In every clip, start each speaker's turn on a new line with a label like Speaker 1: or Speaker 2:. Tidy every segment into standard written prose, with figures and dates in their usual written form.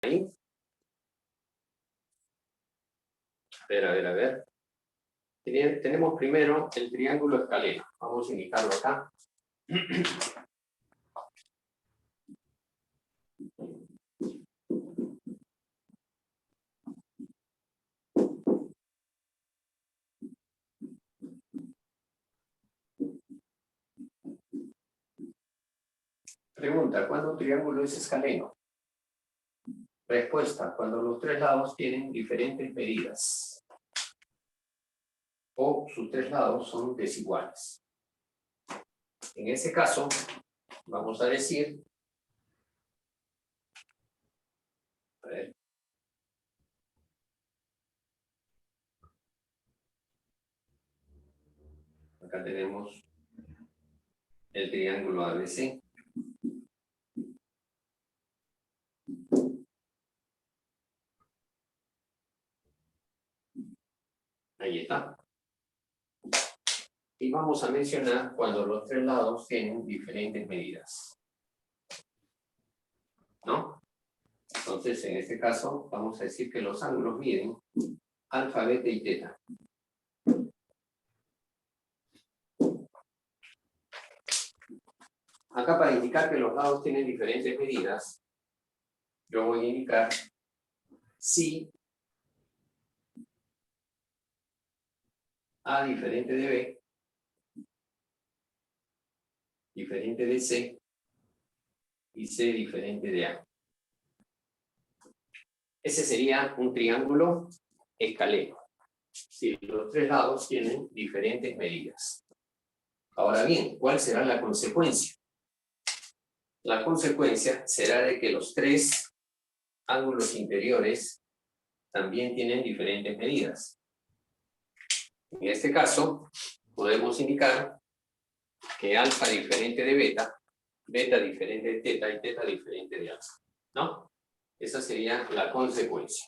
Speaker 1: ahí. A ver. Tenemos primero el triángulo escaleno. Vamos a indicarlo acá. Pregunta, ¿cuándo un triángulo es escaleno? Respuesta, cuando los tres lados tienen diferentes medidas o sus tres lados son desiguales. En ese caso, vamos a decir, a ver, acá tenemos el triángulo ABC. Ahí está. Y vamos a mencionar cuando los tres lados tienen diferentes medidas. ¿No? Entonces, en este caso, vamos a decir que los ángulos miden alfa, beta y teta. Acá para indicar que los lados tienen diferentes medidas, yo voy a indicar si A diferente de B, diferente de C, y C diferente de A. Ese sería un triángulo escaleno. Si los tres lados tienen diferentes medidas. Ahora bien, ¿cuál será la consecuencia? La consecuencia será de que los tres ángulos interiores también tienen diferentes medidas. En este caso, podemos indicar que alfa diferente de beta, beta diferente de teta y teta diferente de alfa, ¿no? Esa sería la consecuencia.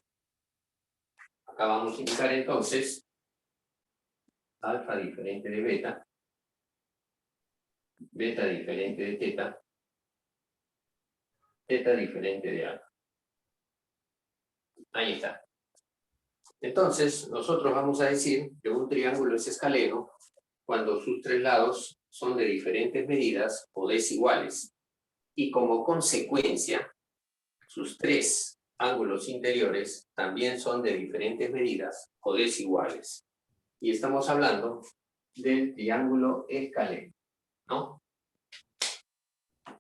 Speaker 1: Acá vamos a indicar entonces alfa diferente de beta, beta diferente de teta, teta diferente de alfa. Ahí está. Entonces, nosotros vamos a decir que un triángulo es escaleno cuando sus tres lados son de diferentes medidas o desiguales. Y como consecuencia, sus tres ángulos interiores también son de diferentes medidas o desiguales. Y estamos hablando del triángulo escaleno, ¿no?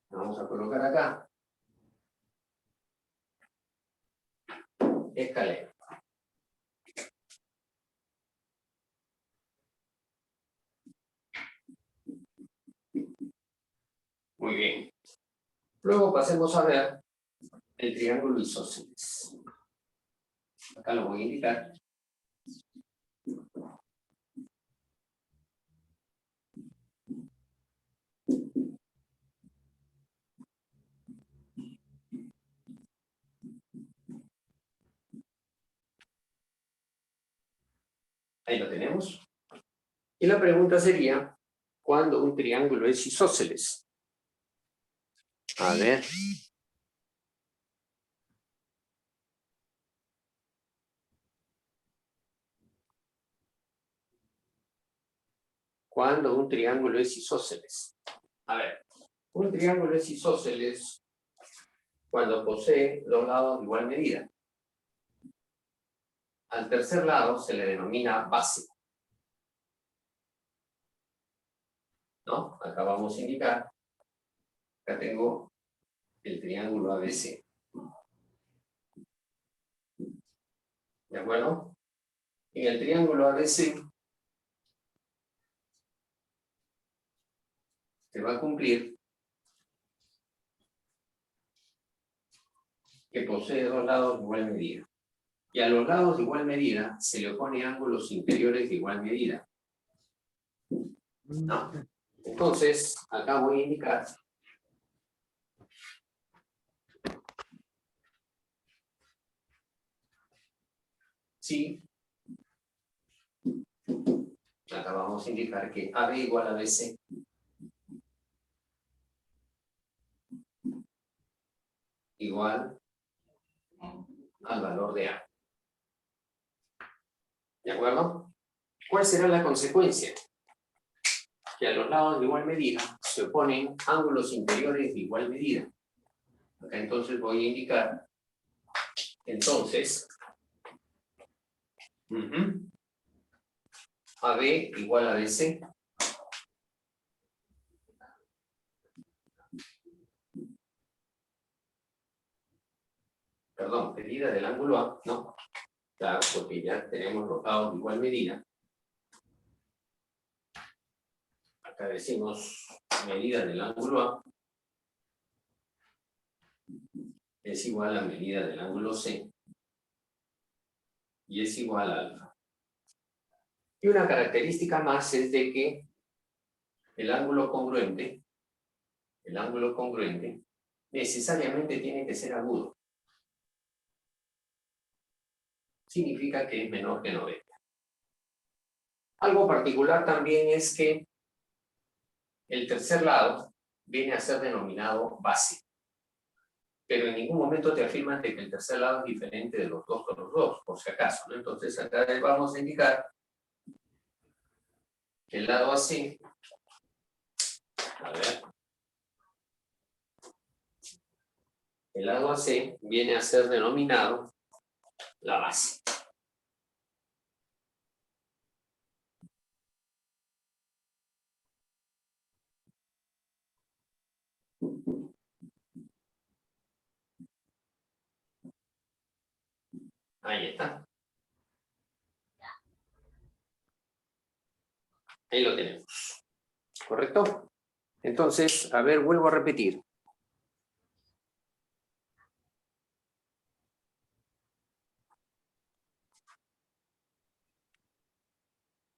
Speaker 1: Vamos a colocar acá. Escaleno. Muy bien. Luego pasemos a ver el triángulo isósceles. Acá lo voy a indicar. Ahí lo tenemos. Y la pregunta sería, ¿cuándo un triángulo es isósceles? A ver. ¿Cuándo un triángulo es isósceles? A ver, un triángulo es isósceles cuando posee dos lados de igual medida. Al tercer lado se le denomina base. ¿No? Acá vamos a indicar. Acá tengo el triángulo ABC. ¿De acuerdo? En el triángulo ABC se va a cumplir que posee dos lados de igual medida. Y a los lados de igual medida se le opone ángulos interiores de igual medida. ¿No? Entonces, acá voy a indicar si acá vamos a indicar que AB igual a BC. Igual al valor de A. ¿De acuerdo? ¿Cuál será la consecuencia? Que a los lados de igual medida se oponen ángulos interiores de igual medida. Acá entonces voy a indicar, entonces, AB igual a BC. Perdón, medida del ángulo A, no. Claro, porque ya tenemos los lados de igual medida. Acá decimos medida del ángulo A es igual a medida del ángulo C y es igual a alfa. Y una característica más es de que el ángulo congruente necesariamente tiene que ser agudo. Significa que es menor que 90. Algo particular también es que el tercer lado viene a ser denominado base. Pero en ningún momento te afirman de que el tercer lado es diferente de los dos con los dos, por si acaso, ¿no? Entonces acá vamos a indicar que el lado AC, a ver, el lado AC viene a ser denominado la base. Ahí está. Ahí lo tenemos. ¿Correcto? Entonces, a ver, vuelvo a repetir.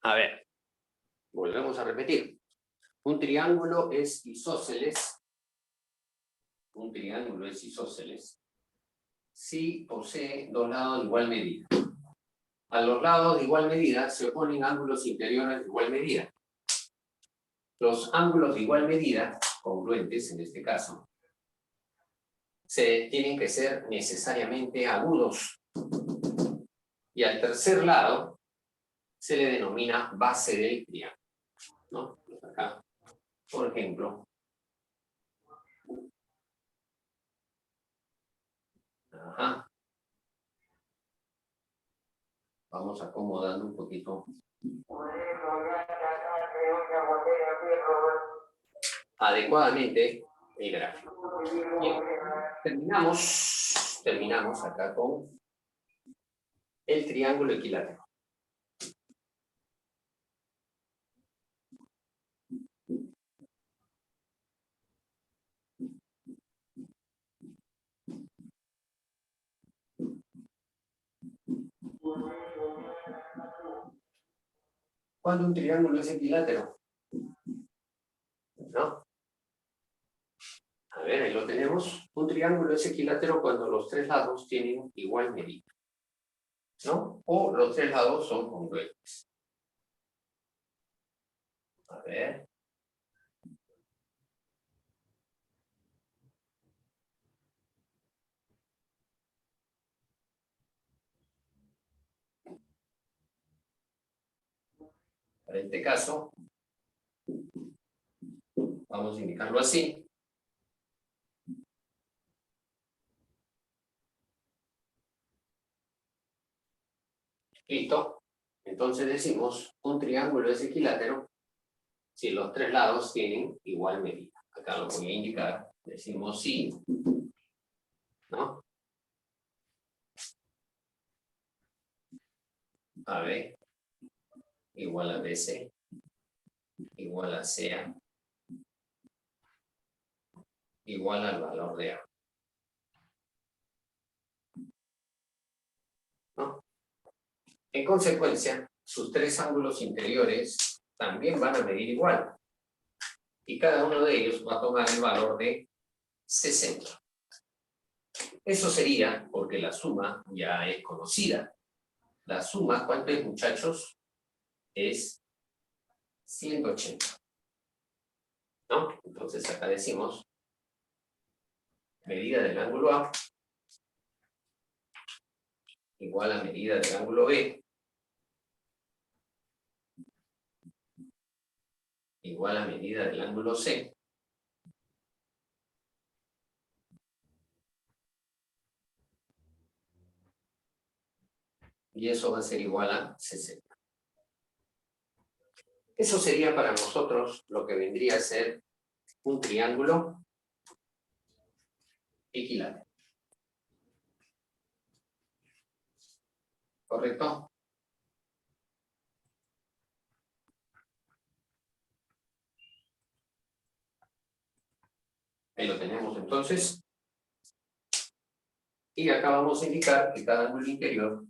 Speaker 1: A ver, volvemos a repetir. Un triángulo es isósceles. Un triángulo es isósceles si posee dos lados de igual medida. A los lados de igual medida se oponen ángulos interiores de igual medida. Los ángulos de igual medida, congruentes en este caso, tienen que ser necesariamente agudos. Y al tercer lado se le denomina base del triángulo, ¿no? Pues acá, por ejemplo, vamos acomodando un poquito adecuadamente el gráfico. Bien, terminamos acá con el triángulo equilátero. ¿Cuándo un triángulo es equilátero? ¿No? A ver, ahí lo tenemos. Un triángulo es equilátero cuando los tres lados tienen igual medida, ¿no? O los tres lados son congruentes. A ver. Para este caso, vamos a indicarlo así. Listo. Entonces decimos, un triángulo es equilátero si los tres lados tienen igual medida. Acá lo voy a indicar. Decimos sí, ¿no? AB igual a BC igual a CA igual al valor de A. ¿No? En consecuencia, sus tres ángulos interiores también van a medir igual. Y cada uno de ellos va a tomar el valor de 60. Eso sería porque la suma ya es conocida. La suma, ¿cuánto es, muchachos? Es 180. ¿No? Entonces acá decimos medida del ángulo A igual a medida del ángulo B igual a medida del ángulo C. Y eso va a ser igual a 60. Eso sería para nosotros lo que vendría a ser un triángulo equilátero. ¿Correcto? Ahí lo tenemos entonces. Y acá vamos a indicar que cada ángulo interior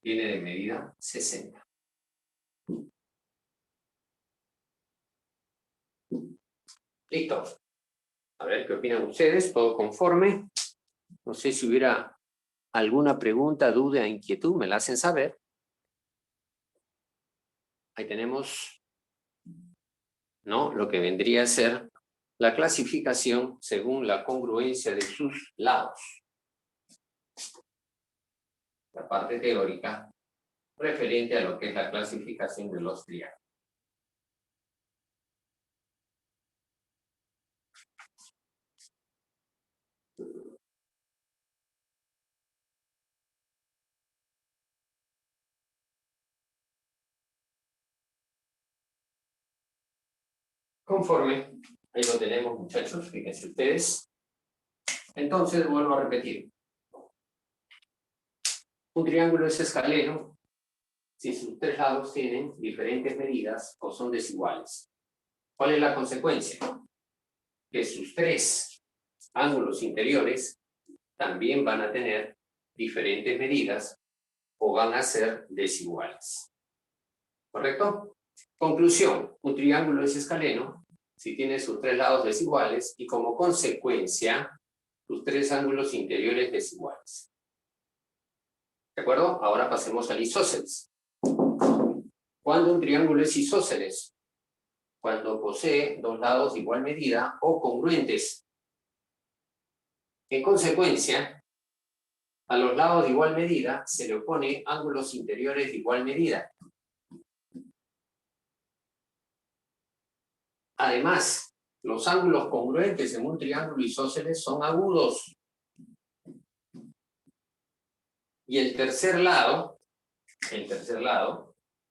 Speaker 1: tiene de medida 60. Listo. A ver qué opinan ustedes. ¿Todo conforme? No sé si hubiera alguna pregunta, duda, inquietud, me la hacen saber. Ahí tenemos, ¿no?, lo que vendría a ser la clasificación según la congruencia de sus lados. La parte teórica referente a lo que es la clasificación de los triángulos. Conforme, ahí lo tenemos, muchachos, fíjense ustedes. Entonces, vuelvo a repetir. Un triángulo es escaleno si sus tres lados tienen diferentes medidas o son desiguales. ¿Cuál es la consecuencia? Que sus tres ángulos interiores también van a tener diferentes medidas o van a ser desiguales. ¿Correcto? Conclusión, un triángulo es escaleno si tiene sus tres lados desiguales y como consecuencia sus tres ángulos interiores desiguales. ¿De acuerdo? Ahora pasemos al isósceles. ¿Cuándo un triángulo es isósceles? Cuando posee dos lados de igual medida o congruentes. En consecuencia, a los lados de igual medida se le opone ángulos interiores de igual medida. Además, los ángulos congruentes en un triángulo isósceles son agudos. Y el tercer lado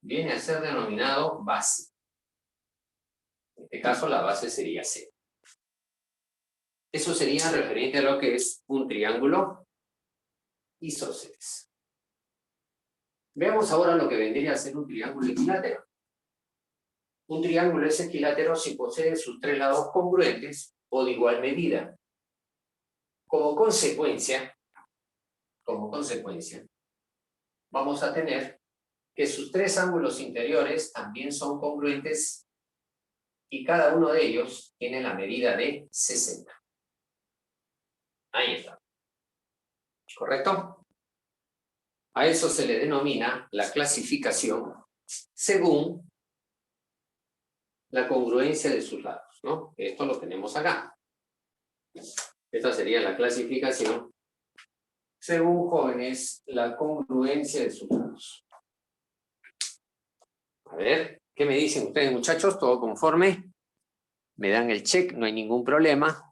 Speaker 1: viene a ser denominado base. En este caso, la base sería C. Eso sería referente a lo que es un triángulo isósceles. Veamos ahora lo que vendría a ser un triángulo equilátero. Un triángulo es equilátero si posee sus tres lados congruentes o de igual medida. Como consecuencia, vamos a tener que sus tres ángulos interiores también son congruentes y cada uno de ellos tiene la medida de 60. Ahí está. ¿Correcto? A eso se le denomina la clasificación según la congruencia de sus lados, ¿no? Esto lo tenemos acá. Esta sería la clasificación según, jóvenes, la congruencia de sus lados. A ver, ¿qué me dicen ustedes, muchachos? ¿Todo conforme? Me dan el check, no hay ningún problema.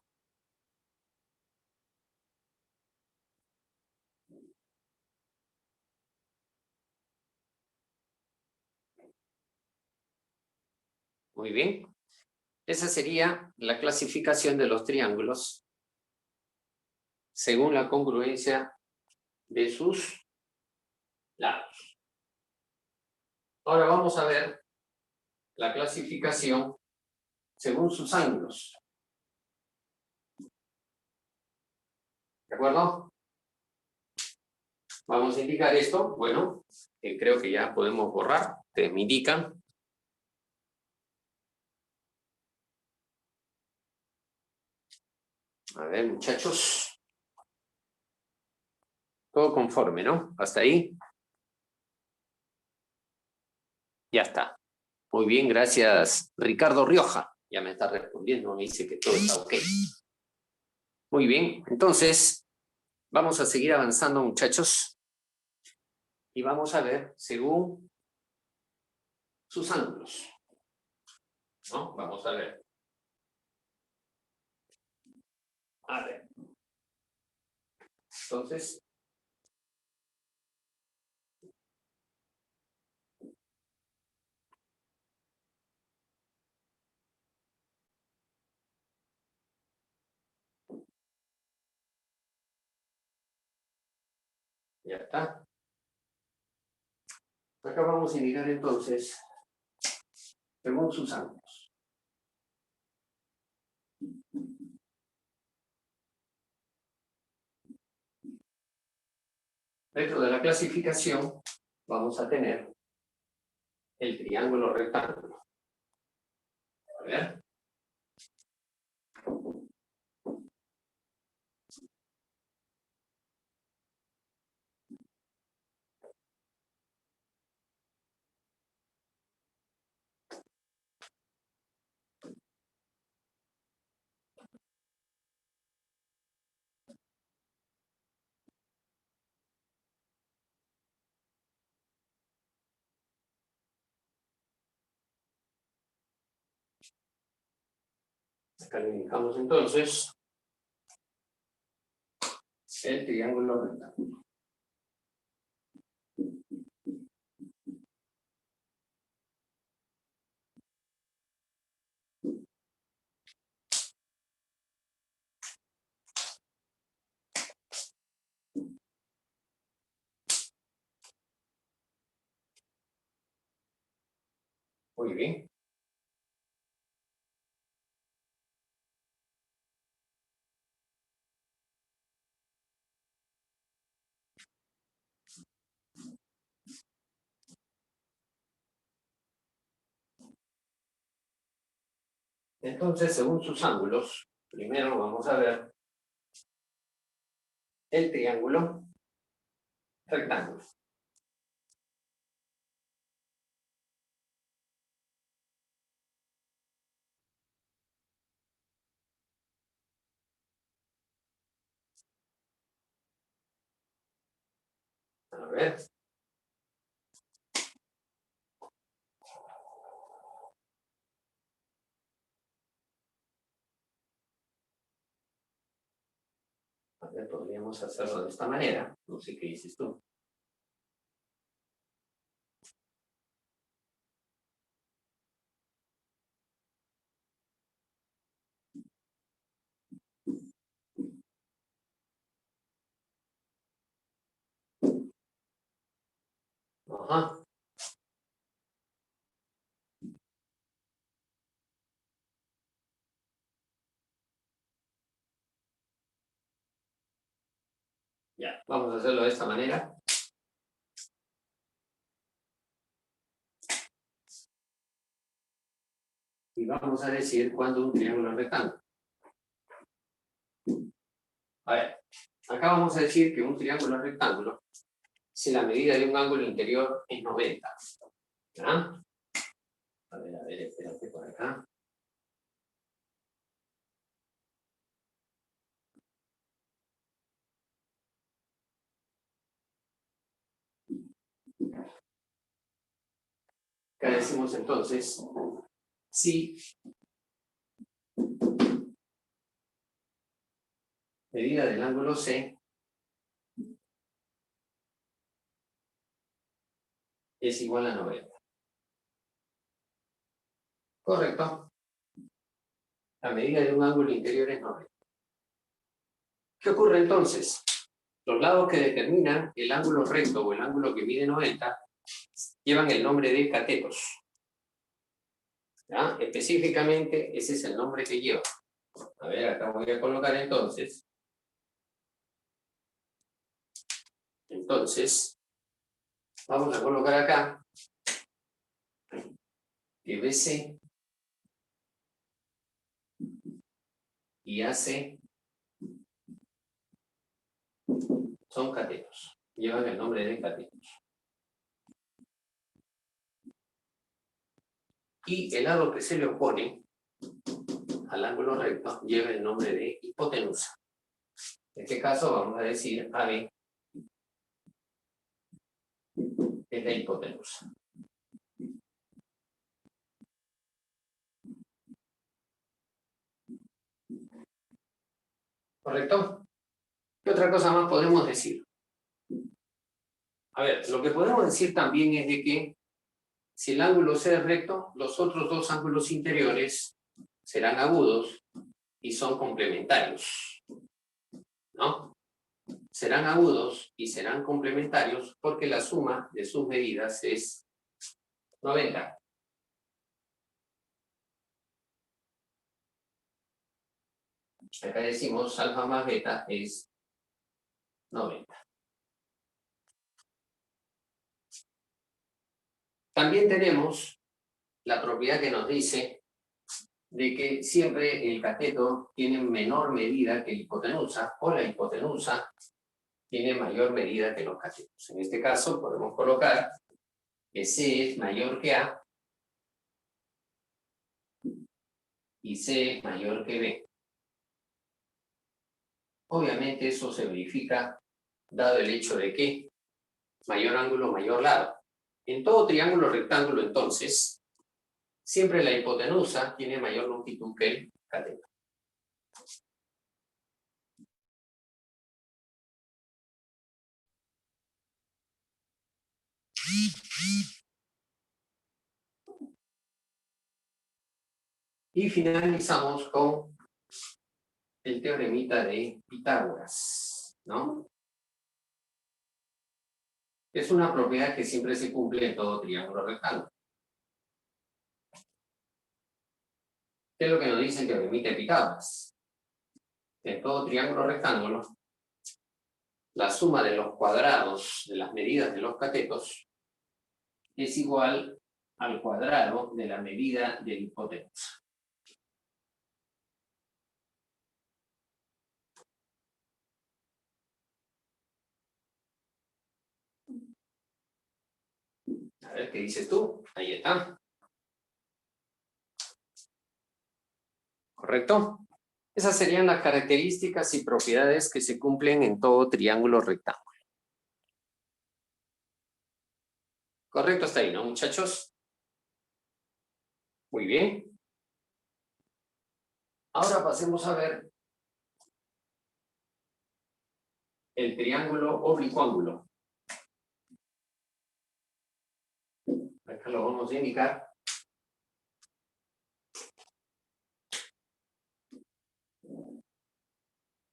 Speaker 1: Muy bien. Esa sería la clasificación de los triángulos según la congruencia de sus lados. Ahora vamos a ver la clasificación según sus ángulos. ¿De acuerdo? Vamos a indicar esto. Bueno, creo que ya podemos borrar. Ustedes me indican. A ver, muchachos. Todo conforme, ¿no? Hasta ahí. Ya está. Muy bien, gracias. Ricardo Rioja. Ya me está respondiendo, me dice que todo está ok. Muy bien, entonces Vamos a seguir avanzando, muchachos. Y vamos a ver según sus ángulos. ¿No? Vamos a ver. A ver. Entonces, ya está. Acá vamos a indicar entonces según sus ángulos. Dentro de la clasificación vamos a tener el triángulo rectángulo. A ver. Acá le indicamos entonces el triángulo rectángulo. Muy bien. Entonces, según sus ángulos, primero vamos a ver el triángulo rectángulo. A ver. A ver, podríamos hacerlo de esta manera. No sé qué dices tú. Ajá. Ya, vamos a hacerlo de esta manera. Y vamos a decir cuándo un triángulo es rectángulo. A ver, acá vamos a decir que un triángulo es rectángulo si la medida de un ángulo interior es 90. ¿Ya? A ver, espérate por acá. Acá decimos entonces, si medida del ángulo C es igual a 90. Correcto. La medida de un ángulo interior es 90. ¿Qué ocurre entonces? Los lados que determinan el ángulo recto o el ángulo que mide 90 llevan el nombre de catetos. ¿Ya? Específicamente, ese es el nombre que lleva. A ver, acá voy a colocar entonces. Entonces, vamos a colocar acá que BC y AC son catetos. Llevan el nombre de catetos. Y el lado que se le opone al ángulo recto lleva el nombre de hipotenusa. En este caso vamos a decir AB es la hipotenusa. ¿Correcto? ¿Qué otra cosa más podemos decir? A ver, lo que podemos decir también es de que si el ángulo C es recto, los otros dos ángulos interiores serán agudos y son complementarios, ¿no? Serán agudos y serán complementarios porque la suma de sus medidas es 90. Acá decimos alfa más beta es 90. También tenemos la propiedad que nos dice de que siempre el cateto tiene menor medida que la hipotenusa o la hipotenusa tiene mayor medida que los catetos. En este caso podemos colocar que C es mayor que A y C es mayor que B. Obviamente eso se verifica dado el hecho de que mayor ángulo, mayor lado. En todo triángulo rectángulo, entonces, siempre la hipotenusa tiene mayor longitud que el cateto. Y finalizamos con el teoremita de Pitágoras, ¿no? Es una propiedad que siempre se cumple en todo triángulo rectángulo. ¿Qué es lo que nos dice el teoremita de Pitágoras? En todo triángulo rectángulo, la suma de los cuadrados de las medidas de los catetos es igual al cuadrado de la medida de la hipotenusa. A ver, ¿qué dices tú? Ahí está. ¿Correcto? Esas serían las características y propiedades que se cumplen en todo triángulo rectángulo. ¿Correcto hasta ahí, no, muchachos? Muy bien. Ahora pasemos a ver el triángulo oblicuángulo. Acá lo vamos a indicar.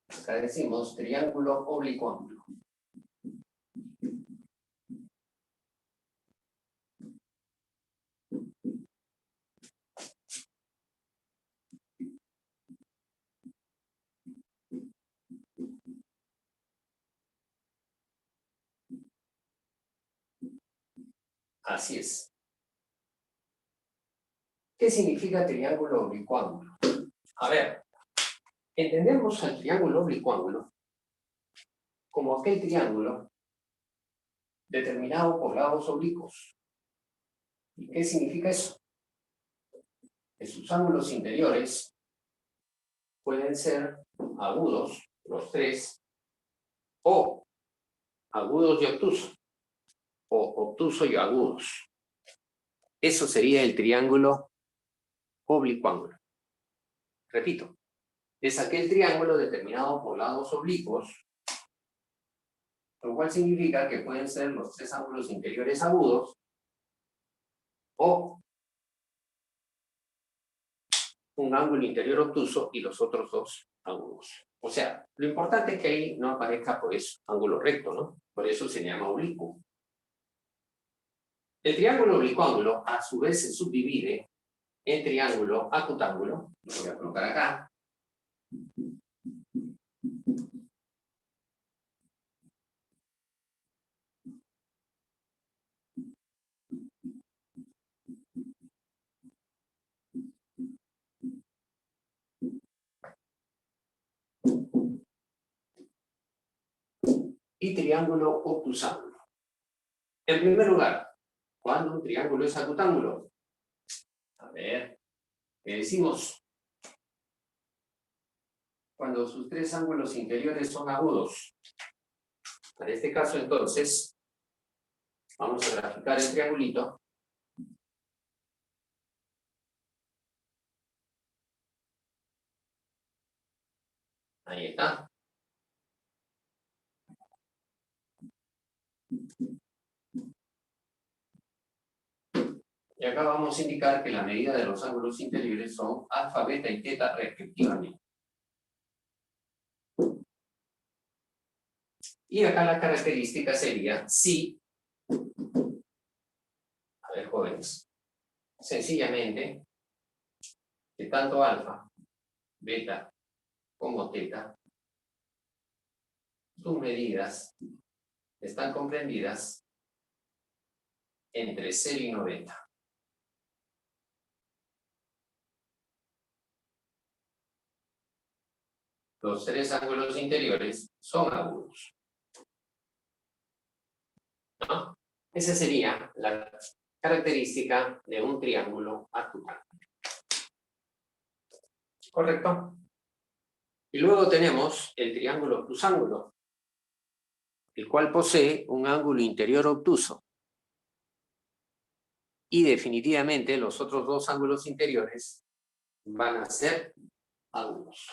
Speaker 1: Acá decimos triángulo oblicuángulo. Así es. ¿Qué significa triángulo oblicuángulo? A ver, entendemos el triángulo oblicuángulo como aquel triángulo determinado por lados oblicuos. ¿Y qué significa eso? Que sus ángulos interiores pueden ser agudos, los tres, o agudos y obtusos, o obtuso y agudos. Eso sería el triángulo oblicuángulo. Repito, es aquel triángulo determinado por lados oblicuos, lo cual significa que pueden ser los tres ángulos interiores agudos o un ángulo interior obtuso y los otros dos agudos. O sea, lo importante es que ahí no aparezca pues ángulo recto, ¿no? Por eso se llama oblicuo. El triángulo oblicuángulo a su vez se subdivide en triángulo acutángulo, lo voy a colocar acá, y triángulo obtusángulo. En primer lugar, ¿cuándo un triángulo es acutángulo? A ver, ¿qué decimos? cuando sus tres ángulos interiores son agudos. En este caso, entonces, vamos a graficar el triangulito. Ahí está. Y acá vamos a indicar que la medida de los ángulos interiores son alfa, beta y teta respectivamente. Y acá la característica sería si, a ver jóvenes, sencillamente, que tanto alfa, beta como teta, sus medidas están comprendidas entre 0 y 90. Los tres ángulos interiores son agudos. ¿No? Esa sería la característica de un triángulo acutángulo. ¿Correcto? Y luego tenemos el triángulo obtusángulo, el cual posee un ángulo interior obtuso. Y definitivamente los otros dos ángulos interiores van a ser agudos.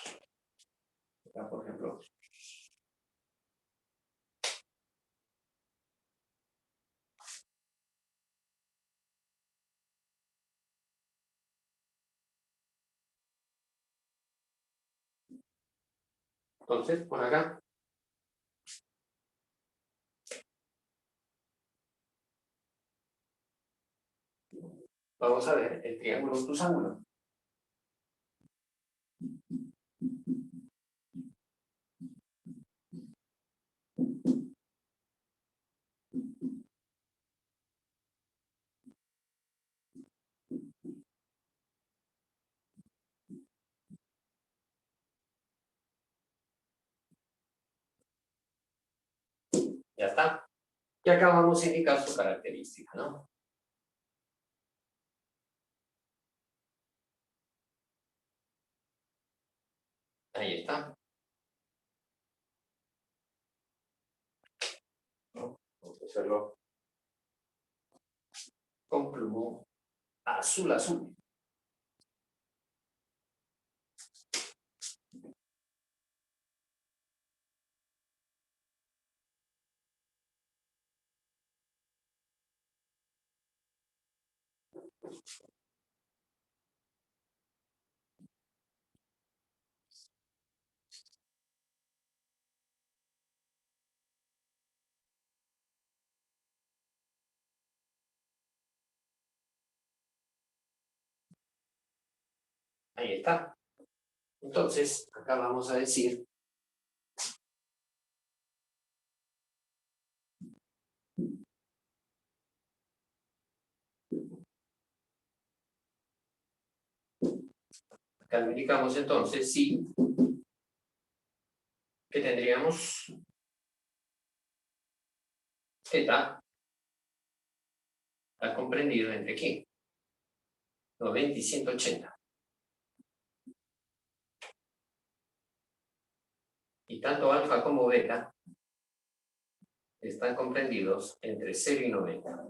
Speaker 1: Acá, por ejemplo. Entonces, por acá. Vamos a ver el triángulo obtusángulo. Ya está. Y acá vamos a indicar su característica, ¿no? Ahí está. Vamos a hacerlo con plumón azul, azul. Ahí está. Entonces, acá vamos a decir acá indicamos entonces sí que tendríamos θ está comprendido entre ¿qué? 90 y 180. Y tanto alfa como beta están comprendidos entre 0 y 90.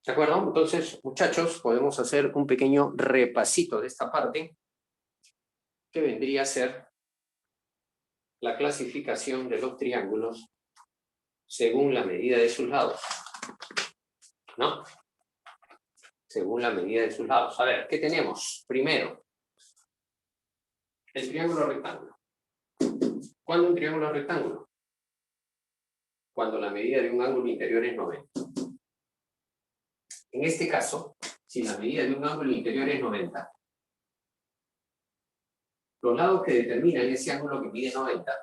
Speaker 1: ¿De acuerdo? Entonces, muchachos, podemos hacer un pequeño repasito de esta parte, que vendría a ser la clasificación de los triángulos según la medida de sus lados. ¿No? Según la medida de sus lados. A ver, ¿qué tenemos? Primero, el triángulo rectángulo. ¿Cuándo un triángulo rectángulo? Cuando la medida de un ángulo interior es 90. En este caso, si la medida de un ángulo interior es 90, los lados que determinan ese ángulo que mide 90,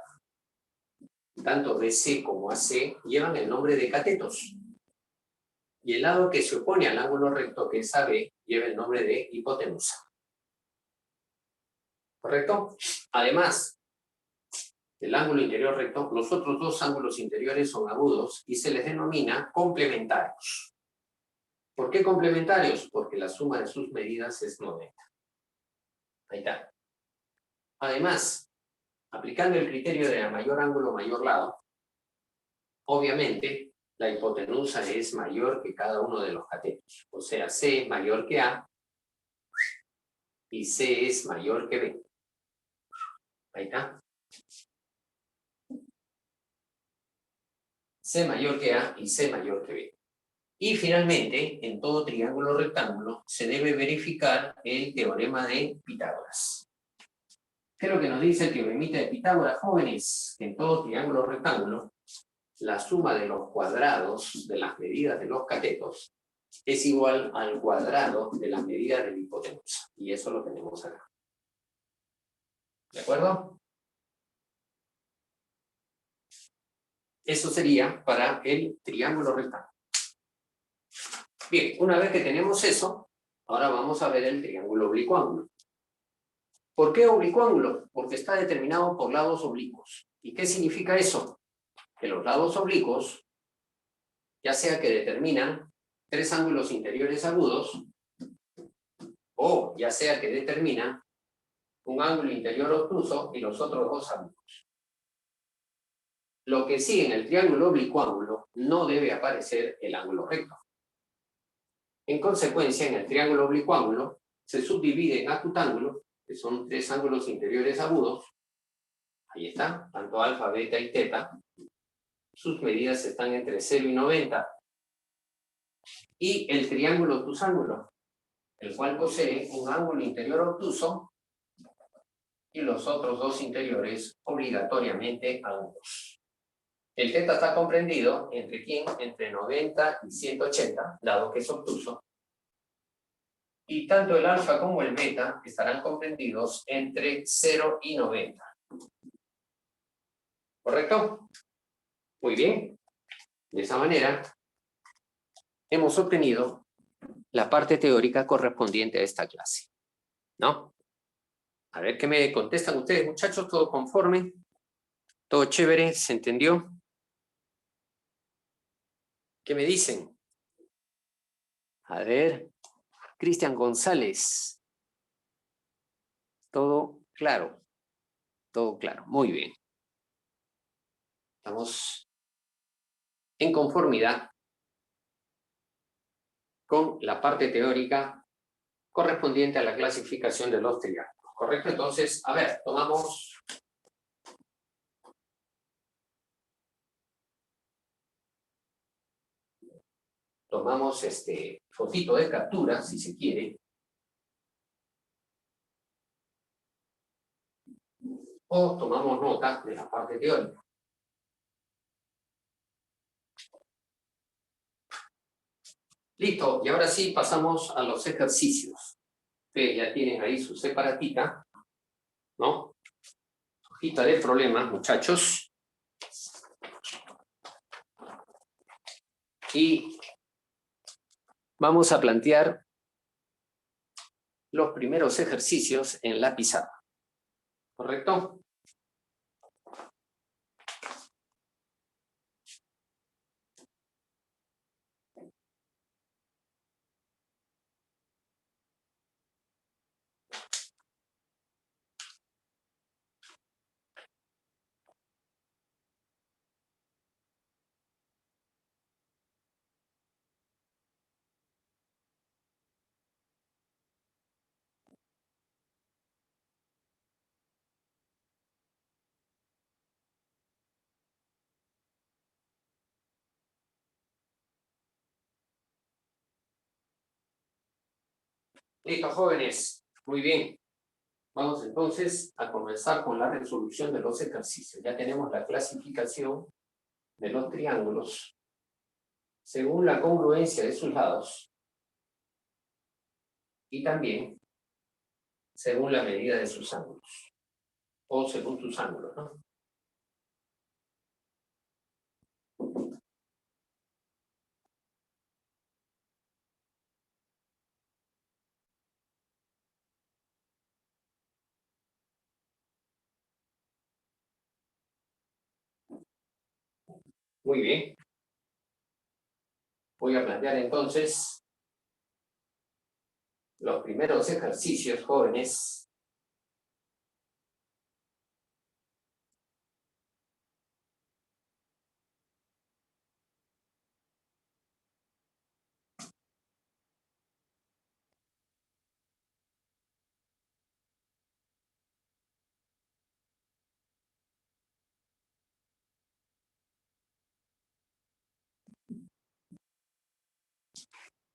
Speaker 1: tanto BC como AC, llevan el nombre de catetos. Y el lado que se opone al ángulo recto, que es AB, lleva el nombre de hipotenusa. ¿Correcto? Además del ángulo interior recto, los otros dos ángulos interiores son agudos y se les denomina complementarios. ¿Por qué complementarios? Porque la suma de sus medidas es 90. Ahí está. Además, aplicando el criterio de mayor ángulo, mayor lado, obviamente la hipotenusa es mayor que cada uno de los catetos. O sea, C es mayor que A y C es mayor que B. Ahí está. C mayor que A y C mayor que B. Y finalmente, en todo triángulo rectángulo, se debe verificar el teorema de Pitágoras. ¿Qué es lo que nos dice el teoremita de Pitágoras, jóvenes? Que en todo triángulo rectángulo, la suma de los cuadrados de las medidas de los catetos es igual al cuadrado de la medida de la hipotenusa. Y eso lo tenemos acá. ¿De acuerdo? Eso sería para el triángulo rectángulo. Bien, una vez que tenemos eso, ahora vamos a ver el triángulo oblicuo. ¿Por qué oblicuo? Porque está determinado por lados oblicuos. ¿Y qué significa eso? Que los lados oblicuos, ya sea que determinan tres ángulos interiores agudos, o ya sea que determinan un ángulo interior obtuso y los otros dos ángulos. Lo que sí en el triángulo oblicuo no debe aparecer el ángulo recto. En consecuencia, en el triángulo oblicuo se subdivide en acutángulos, que son tres ángulos interiores agudos. Ahí está, tanto alfa, beta y teta. Sus medidas están entre 0 y 90. Y el triángulo obtusángulo, el cual posee un ángulo interior obtuso y los otros dos interiores obligatoriamente agudos. El teta está comprendido entre ¿quién? Entre 90 y 180, dado que es obtuso. Y tanto el alfa como el beta estarán comprendidos entre 0 y 90. ¿Correcto? Muy bien. De esa manera, hemos obtenido la parte teórica correspondiente a esta clase. ¿No? A ver qué me contestan ustedes, muchachos. ¿Todo conforme? ¿Todo chévere? ¿Se entendió? ¿Qué me dicen? A ver, Cristian González. Todo claro. Todo claro. Muy bien. Estamos en conformidad con la parte teórica correspondiente a la clasificación de los triángulos. ¿Correcto? Entonces, a ver, tomamos fotito de captura, si se quiere, o tomamos nota de la parte teórica. Listo, y ahora sí pasamos a los ejercicios. Ustedes ya tienen ahí su separatita, ¿no? Hojita de problemas, muchachos. Y vamos a plantear los primeros ejercicios en la pizarra. ¿Correcto? Listo, jóvenes. Muy bien. Vamos entonces a comenzar con la resolución de los ejercicios. Ya tenemos la clasificación de los triángulos según la congruencia de sus lados y también según la medida de sus ángulos o según sus ángulos, ¿no? Muy bien. Voy a plantear entonces los primeros ejercicios, jóvenes.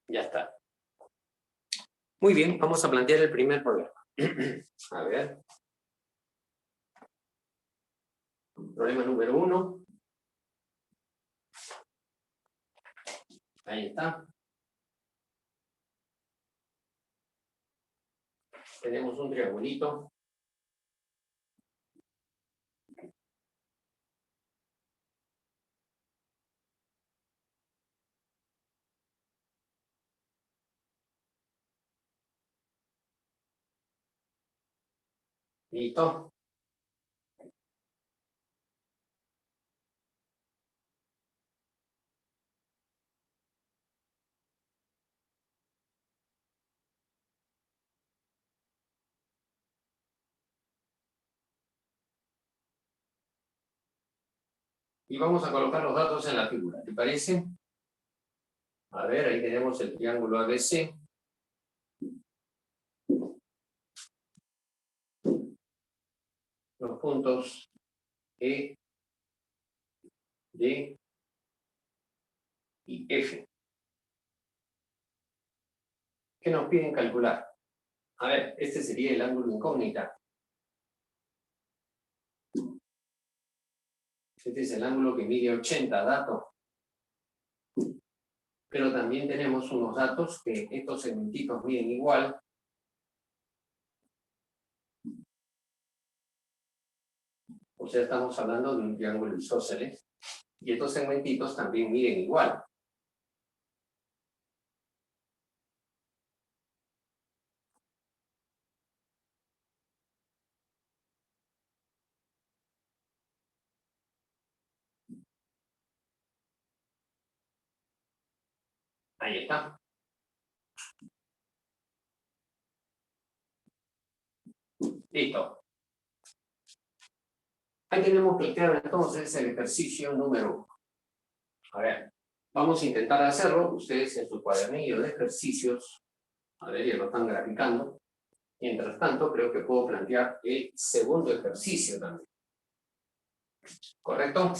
Speaker 1: Ya está. Muy bien, vamos a plantear el primer problema. A ver. Problema número 1. Ahí está. Tenemos un triangulito. Listo. Y vamos a colocar los datos en la figura, ¿te parece? A ver, ahí tenemos el triángulo ABC. Los puntos E, D y F. ¿Qué nos piden calcular? A ver, este sería el ángulo incógnita. Este es el ángulo que mide 80 datos. Pero también tenemos unos datos que estos segmentitos miden igual. O sea, estamos hablando de un triángulo isósceles. Y estos segmentitos también miden igual. Ahí está. Listo. Ahí tenemos planteado entonces el ejercicio número 1. A ver, vamos a intentar hacerlo. Ustedes en su cuadernillo de ejercicios, a ver, ya lo están graficando. Mientras tanto, creo que puedo plantear el segundo ejercicio también. ¿Correcto?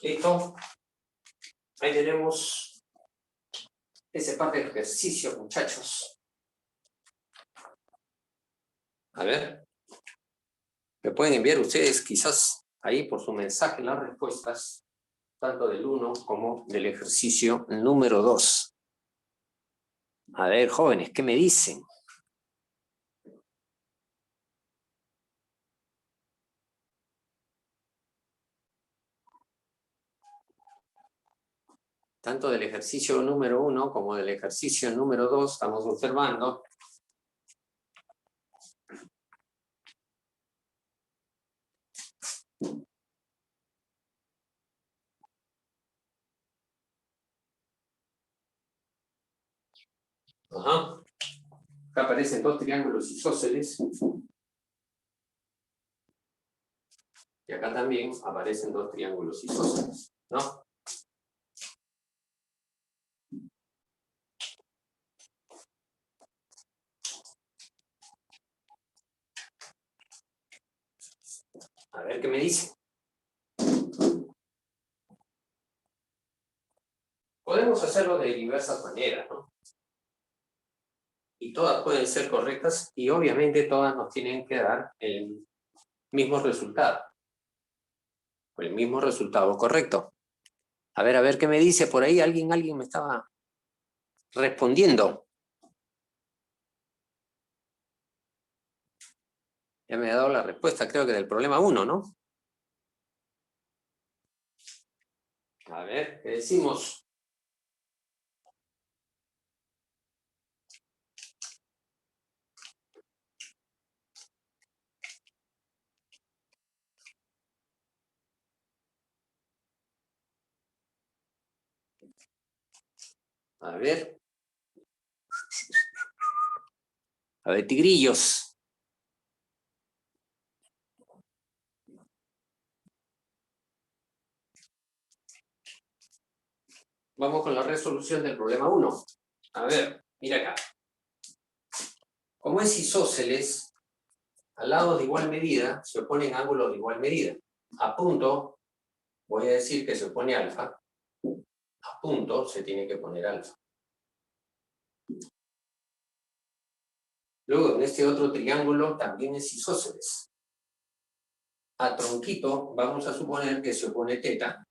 Speaker 1: ¿Listo? Ahí tenemos esa parte del ejercicio, muchachos. A ver. Me pueden enviar ustedes quizás ahí por su mensaje las respuestas, tanto del 1 como del ejercicio número 2. A ver, jóvenes, ¿qué me dicen? Tanto del ejercicio número 1 como del ejercicio número 2 estamos observando acá aparecen dos triángulos isósceles y acá también aparecen dos triángulos isósceles, ¿no? A ver qué me dicen. Podemos hacerlo de diversas maneras, ¿no? Y todas pueden ser correctas y obviamente todas nos tienen que dar el mismo resultado. O el mismo resultado correcto. A ver qué me dice por ahí. Alguien me estaba respondiendo. Ya me ha dado la respuesta, creo que del problema 1, ¿no? A ver, ¿qué decimos? A ver. A ver, tigrillos. Vamos con la resolución del problema 1. A ver, mira acá. Como es isósceles, al lado de igual medida se oponen ángulos de igual medida. A punto, voy a decir que se opone alfa. A punto se tiene que poner alfa. Luego, en este otro triángulo también es isósceles. A tronquito vamos a suponer que se opone teta.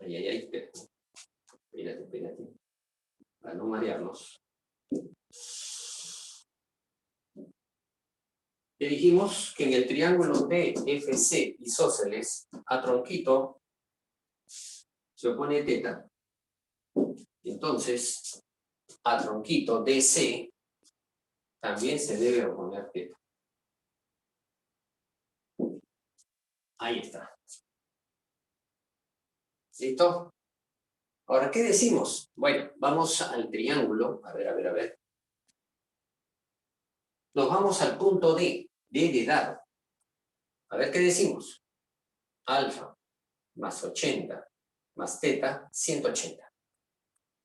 Speaker 1: Ay, espérate. Espérate. Para no marearnos. Le dijimos que en el triángulo DFC isósceles, a tronquito se opone teta. Entonces, a tronquito DC también se debe oponer teta. Ahí está. ¿Listo? Ahora, ¿qué decimos? Bueno, vamos al triángulo. A ver. Nos vamos al punto D de dado. A ver, ¿qué decimos? Alfa más 80 más teta, 180.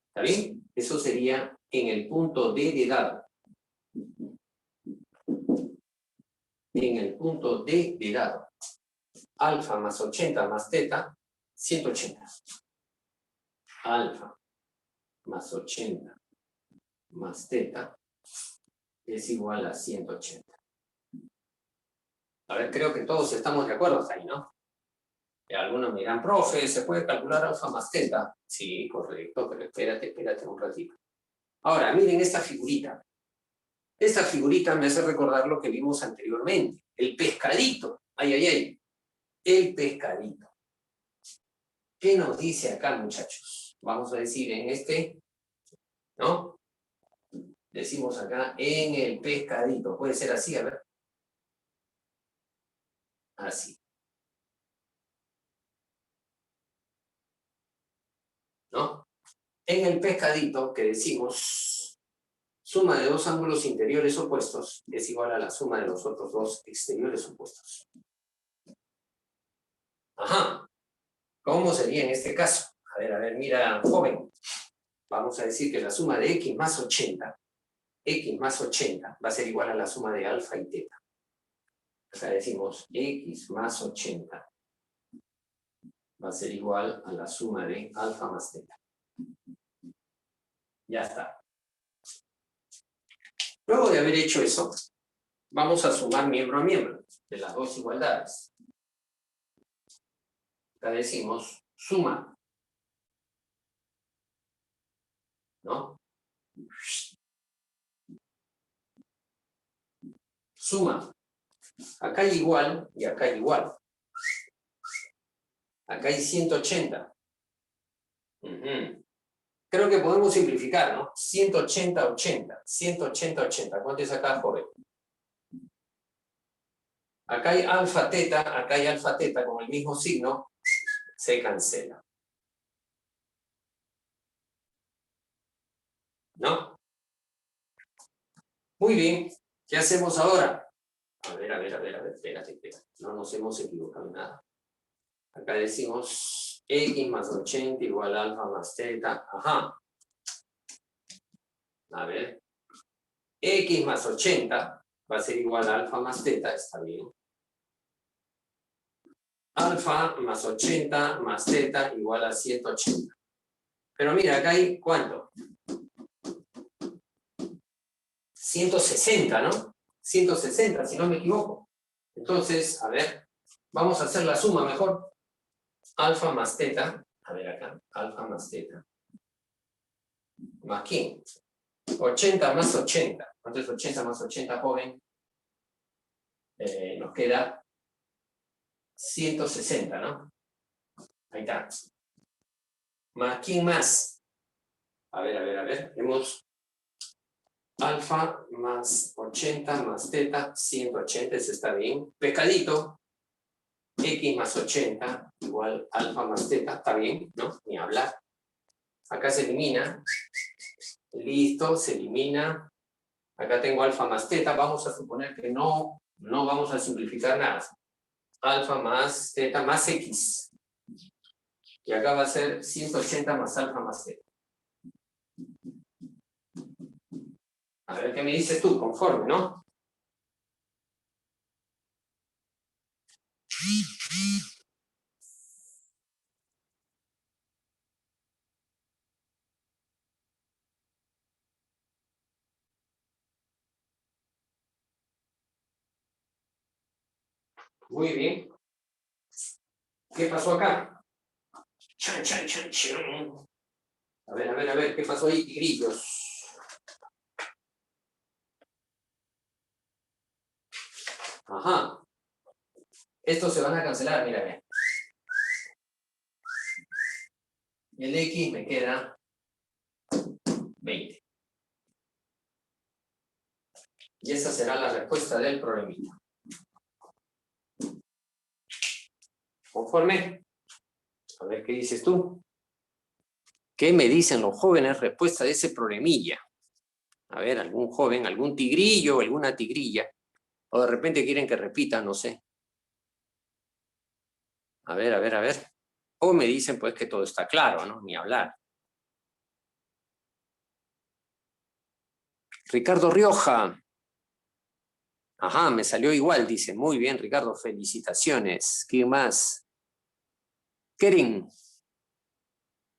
Speaker 1: ¿Está bien? Eso sería en el punto D de dado. En el punto D de dado. Alfa más 80 más teta, 180. Alfa más 80 más teta es igual a 180. A ver, creo que todos estamos de acuerdo hasta ahí, ¿no? Algunos me dirán, profe, ¿se puede calcular alfa más teta? Sí, correcto, pero espérate un ratito. Ahora, miren esta figurita. Esta figurita me hace recordar lo que vimos anteriormente. El pescadito. Ay. El pescadito. ¿Qué nos dice acá, muchachos? Vamos a decir en este, ¿no? Decimos acá en el pescadito. Puede ser así, a ver. Así. ¿No? En el pescadito que decimos suma de dos ángulos interiores opuestos es igual a la suma de los otros dos exteriores opuestos. Ajá. ¿Cómo sería en este caso? A ver, mira, joven. Vamos a decir que la suma de x más 80 va a ser igual a la suma de alfa y teta. Acá decimos x más 80 va a ser igual a la suma de alfa más teta. Ya está. Luego de haber hecho eso, vamos a sumar miembro a miembro de las dos igualdades. Acá decimos suma, ¿no? Suma. Acá hay igual y acá hay igual. Acá hay 180. Creo que podemos simplificar, ¿no? 180, 80. 180, 80. ¿Cuánto es acá, joven? Acá hay alfa, teta. Acá hay alfa, teta con el mismo signo. Se cancela. ¿No? Muy bien. ¿Qué hacemos ahora? A ver, espérate. No nos hemos equivocado en nada. Acá decimos x más 80 igual a alfa más teta. Ajá. A ver. X más 80 va a ser igual a alfa más teta, está bien. Alfa más 80 más teta igual a 180. Pero mira, acá hay ¿cuánto? 160, ¿no? 160, si no me equivoco. Entonces, a ver, vamos a hacer la suma mejor. Alfa más teta, a ver acá, alfa más teta. ¿Más quién? 80 más 80. ¿Cuánto es 80 más 80, joven? Nos queda 160, ¿no? Ahí está. ¿Más quién más? A ver. Hemos alfa más 80 más teta, 180, ese está bien. Pescadito, x más 80 igual alfa más teta, está bien, ¿no? Ni hablar. Acá se elimina. Listo, se elimina. Acá tengo alfa más teta. Vamos a suponer que no vamos a simplificar nada. Alfa más teta más x. Y acá va a ser 180 más alfa más teta. A ver qué me dices tú, conforme, ¿no? Muy bien. ¿Qué pasó acá? Chan. A ver, ¿qué pasó ahí, tigrillos? Ajá. Estos se van a cancelar, mira. Y el X me queda 20. Y esa será la respuesta del problemita. ¿Conforme? A ver qué dices tú. ¿Qué me dicen los jóvenes respuesta de ese problemilla? A ver, algún joven, algún tigrillo, alguna tigrilla. O de repente quieren que repita, no sé. A ver. O me dicen pues que todo está claro, ¿no? Ni hablar. Ricardo Rioja. Ajá, me salió igual, dice. Muy bien, Ricardo, felicitaciones. ¿Quién más? Keren.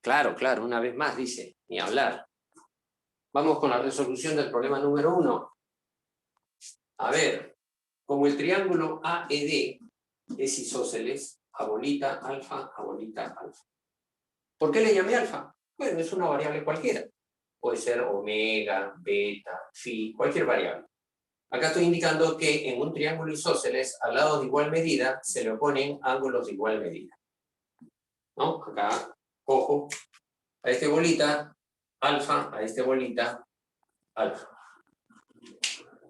Speaker 1: Claro, una vez más, dice. Ni hablar. Vamos con la resolución del problema número 1. A ver, como el triángulo AED es isósceles, a bolita, alfa, a bolita, alfa. ¿Por qué le llamé alfa? Bueno, es una variable cualquiera. Puede ser omega, beta, phi, cualquier variable. Acá estoy indicando que en un triángulo isósceles, al lado de igual medida, se le oponen ángulos de igual medida. ¿No? Acá cojo a este bolita, alfa, a este bolita, alfa.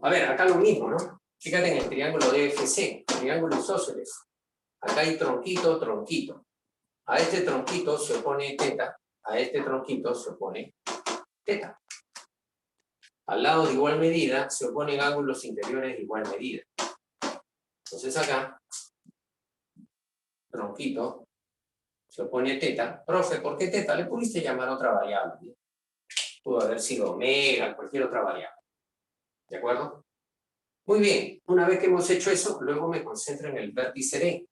Speaker 1: A ver, acá lo mismo, ¿no? Fíjate en el triángulo DFC, triángulo isósceles. Acá hay tronquito, tronquito. A este tronquito se opone teta, a este tronquito se opone teta. Al lado de igual medida se oponen ángulos interiores de igual medida. Entonces acá, tronquito, se opone teta. Profe, ¿por qué teta? Le pudiste llamar otra variable. Pudo haber sido omega, cualquier otra variable. ¿De acuerdo? Muy bien, una vez que hemos hecho eso, luego me concentro en el vértice D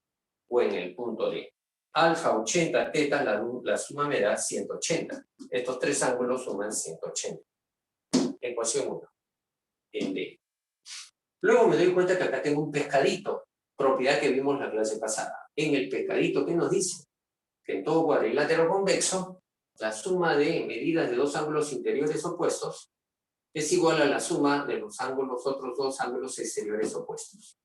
Speaker 1: o en el punto D. alfa 80, teta, la suma me da 180. Estos tres ángulos suman 180. Ecuación 1. En D. Luego me doy cuenta que acá tengo un pescadito, propiedad que vimos la clase pasada. En el pescadito, ¿qué nos dice? Que en todo cuadrilátero convexo, la suma de medidas de dos ángulos interiores opuestos es igual a la suma de los otros dos ángulos exteriores opuestos.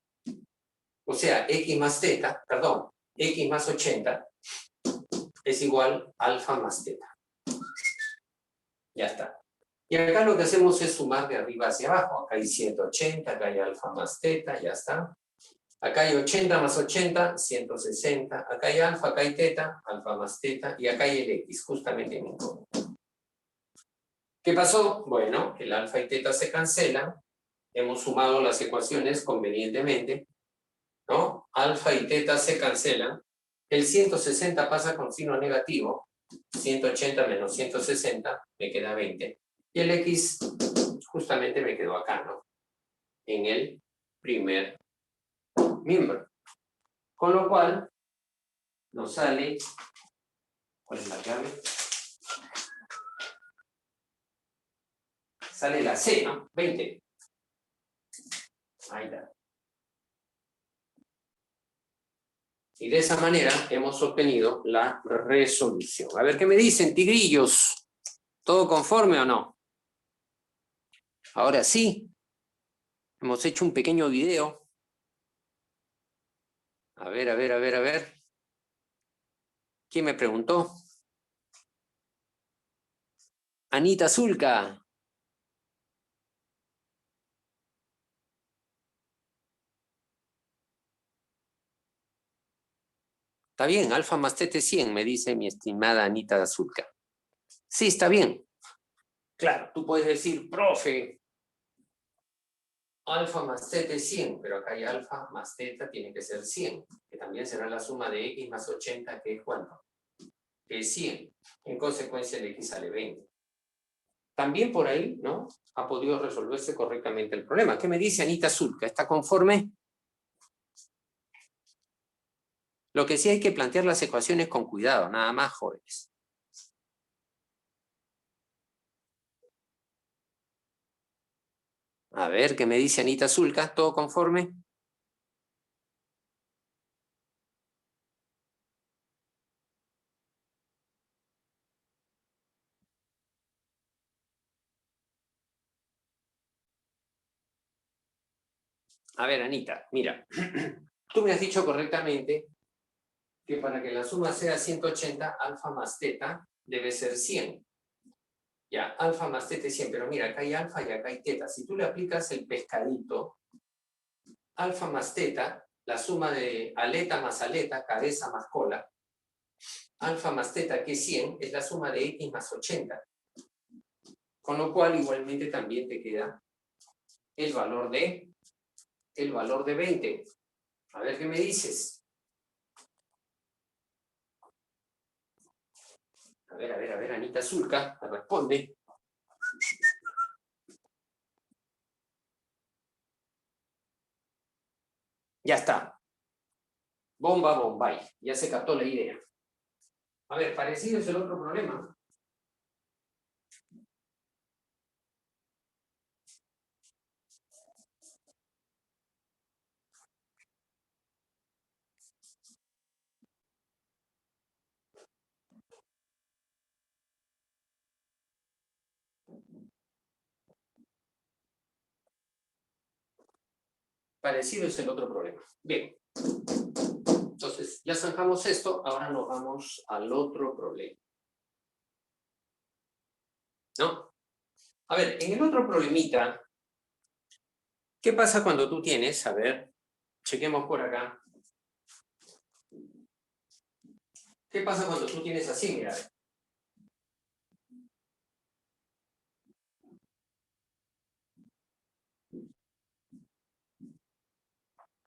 Speaker 1: O sea, x más teta, perdón, x más 80 es igual a alfa más teta. Ya está. Y acá lo que hacemos es sumar de arriba hacia abajo. Acá hay 180, acá hay alfa más teta, ya está. Acá hay 80 más 80, 160. Acá hay alfa, acá hay teta, alfa más teta. Y acá hay el x, justamente en incómodo. ¿Qué pasó? Bueno, el alfa y teta se cancelan. Hemos sumado las ecuaciones convenientemente, ¿no? Alfa y teta se cancelan. El 160 pasa con signo negativo. 180 menos 160 me queda 20. Y el x justamente me quedó acá, ¿no? En el primer miembro. Con lo cual, nos sale... ¿Cuál es la clave? Sale la C, ¿no? 20. Ahí está. Y de esa manera hemos obtenido la resolución. A ver qué me dicen, tigrillos. ¿Todo conforme o no? Ahora sí. Hemos hecho un pequeño video. A ver, a ver, a ver, a ver. ¿Quién me preguntó? Anita Zulca. Está bien, alfa más teta es 100, me dice mi estimada Anita Zulca. Sí, está bien. Claro, tú puedes decir, profe, alfa más teta es 100, pero acá hay alfa más teta, tiene que ser 100, que también será la suma de x más 80, que es ¿cuánto? Que es 100. En consecuencia, el x sale 20. También por ahí, ¿no? Ha podido resolverse correctamente el problema. ¿Qué me dice Anita Zulca? ¿Está conforme? Lo que sí hay que plantear las ecuaciones con cuidado, nada más, jóvenes. A ver, ¿qué me dice Anita Zulca? ¿Todo conforme? A ver, Anita, mira. Tú me has dicho correctamente que para que la suma sea 180, alfa más teta debe ser 100. Ya, alfa más teta es 100, pero mira, acá hay alfa y acá hay teta. Si tú le aplicas el pescadito, alfa más teta, la suma de aleta más aleta, cabeza más cola, alfa más teta, que es 100, es la suma de x más 80. Con lo cual, igualmente también te queda el valor de 20. A ver qué me dices. A ver, Anita Zulca, me responde. Ya está. Bomba, bombay. Ya se captó la idea. A ver, parecido es el otro problema. Parecido es el otro problema. Bien. Entonces, ya zanjamos esto, ahora nos vamos al otro problema. ¿No? A ver, en el otro problemita, ¿qué pasa cuando tú tienes? A ver, chequemos por acá. ¿Qué pasa cuando tú tienes así? Mira.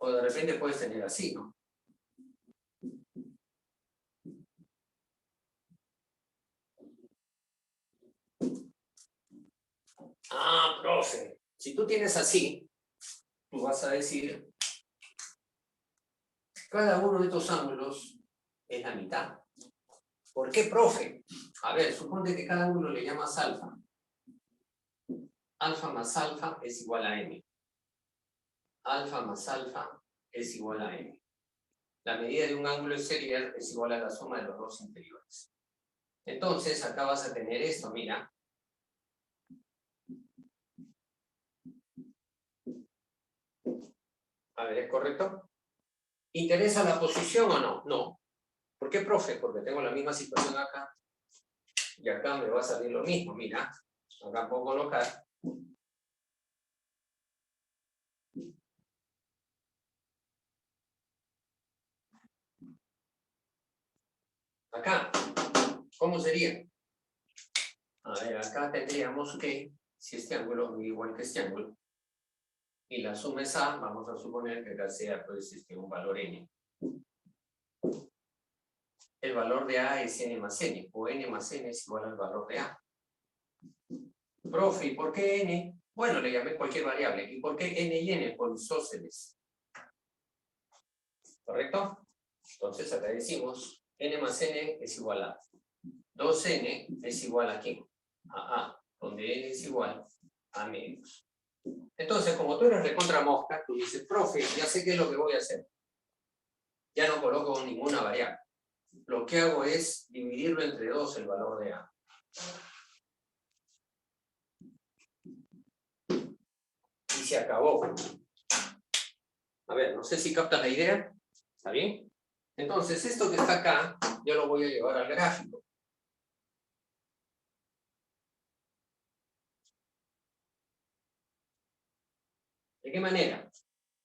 Speaker 1: O de repente puedes tener así, ¿no? Ah, profe, si tú tienes así, tú vas a decir, cada uno de estos ángulos es la mitad. ¿Por qué, profe? A ver, suponte que cada ángulo le llamas alfa. Alfa más alfa es igual a m. Alfa más alfa es igual a m. La medida de un ángulo exterior es igual a la suma de los dos interiores. Entonces, acá vas a tener esto, mira. A ver, ¿es correcto? ¿Interesa la posición o no? No. ¿Por qué, profe? Porque tengo la misma situación acá. Y acá me va a salir lo mismo, mira. Acá puedo colocar. Acá. ¿Cómo sería? A ver, acá tendríamos que, si este ángulo es igual que este ángulo, y la suma es A, vamos a suponer que acá sea pues, un valor n. El valor de A es n más n, o n más n es igual al valor de A. Profe, ¿y por qué n? Bueno, le llamé cualquier variable. ¿Y por qué n y n? Por isósceles. ¿Correcto? Entonces acá decimos, n más n es igual a 2n es igual a ¿qué? A A, donde n es igual a menos. Entonces, como tú eres recontra mosca, tú dices, profe, ya sé qué es lo que voy a hacer. Ya no coloco ninguna variable. Lo que hago es dividirlo entre 2 el valor de A. Y se acabó. A ver, no sé si captas la idea. ¿Está bien? Entonces, esto que está acá, yo lo voy a llevar al gráfico. ¿De qué manera?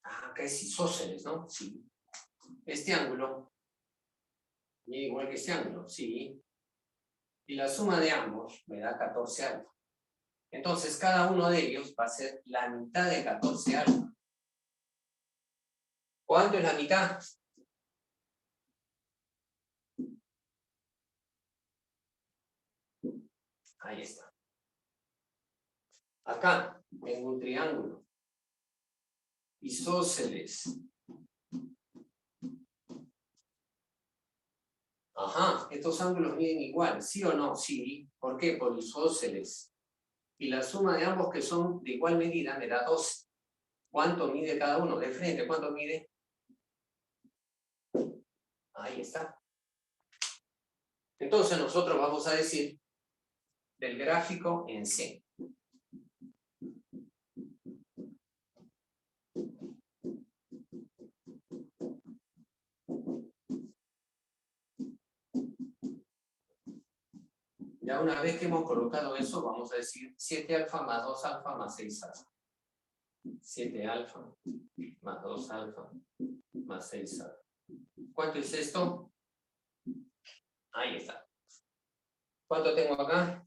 Speaker 1: Acá es isósceles, ¿no? Sí. Este ángulo, igual que este ángulo, sí. Y la suma de ambos me da 14 alfa. Entonces, cada uno de ellos va a ser la mitad de 14 alfa. ¿Cuánto es la mitad? Ahí está. Acá tengo un triángulo. Isósceles. Ajá, estos ángulos miden igual, ¿sí o no? Sí. ¿Por qué? Por isósceles. Y la suma de ambos que son de igual medida me da 12. ¿Cuánto mide cada uno? De frente, ¿cuánto mide? Ahí está. Entonces nosotros vamos a decir del gráfico en C. Ya una vez que hemos colocado eso, vamos a decir 7 alfa más 2 alfa más 6 alfa. 7 alfa más 2 alfa más 6 alfa. ¿Cuánto es esto? Ahí está. ¿Cuánto tengo acá?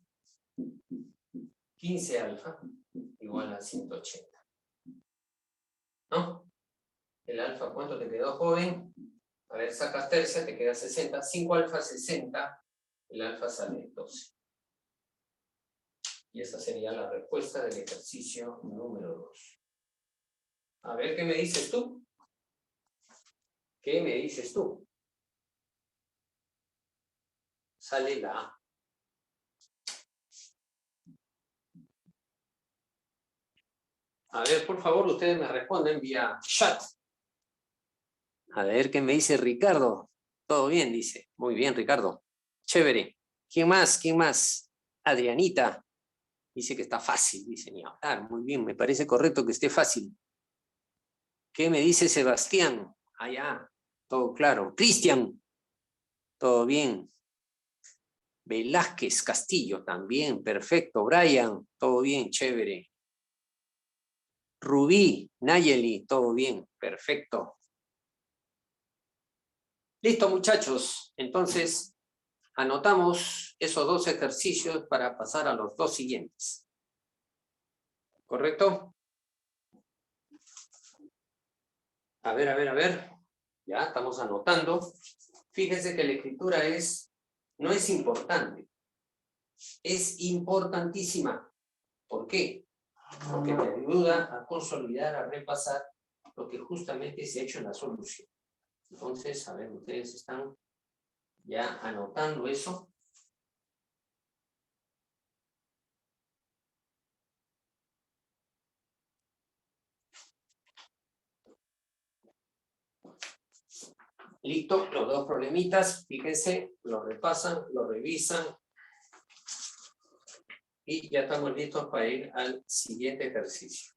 Speaker 1: 15 alfa igual a 180. ¿No? El alfa, ¿cuánto te quedó, joven? A ver, sacas tercia, te queda 60. 5 alfa, 60. El alfa sale 12. Y esa sería la respuesta del ejercicio número 2. A ver, ¿qué me dices tú? ¿Qué me dices tú? Sale la A. A ver, por favor, ustedes me responden vía chat. A ver, ¿qué me dice Ricardo? Todo bien, dice. Muy bien, Ricardo. Chévere. ¿Quién más? ¿Quién más? Adrianita. Dice que está fácil, dice, ni hablar. Muy bien, me parece correcto que esté fácil. ¿Qué me dice Sebastián? Allá, todo claro. Cristian, todo bien. Velázquez Castillo, también, perfecto. Brian, todo bien, chévere. Rubí, Nayeli, todo bien, perfecto. Listo, muchachos. Entonces, anotamos esos 2 ejercicios para pasar a los 2 siguientes. ¿Correcto? A ver. Ya estamos anotando. Fíjense que la escritura no es importante. Es importantísima. ¿Por qué? Porque te ayuda a consolidar, a repasar lo que justamente se ha hecho en la solución. Entonces, a ver, ustedes están Ya anotando eso. Listo, los dos problemitas, fíjense, los repasan, los revisan. Y ya estamos listos para ir al siguiente ejercicio.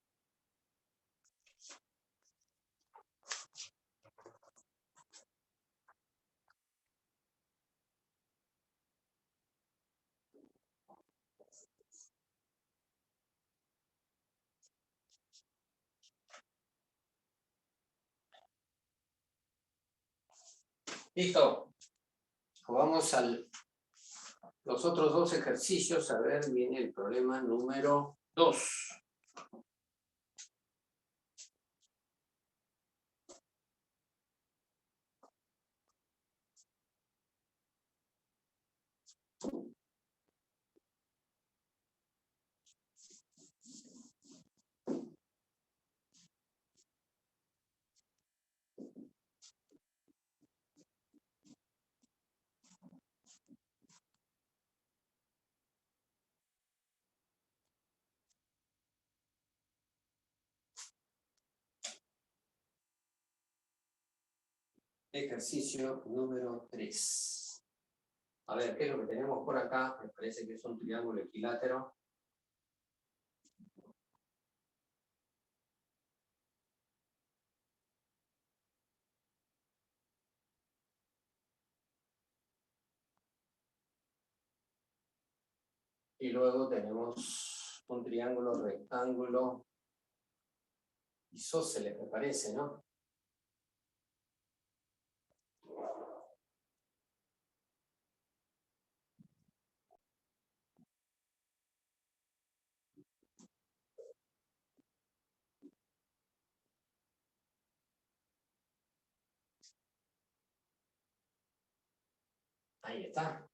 Speaker 1: Listo. Vamos a los otros dos ejercicios. A ver, viene el problema número 2. Ejercicio número 3. A ver, ¿qué es lo que tenemos por acá? Me parece que es un triángulo equilátero. Y luego tenemos un triángulo rectángulo isósceles, me parece, ¿no? Ahí está.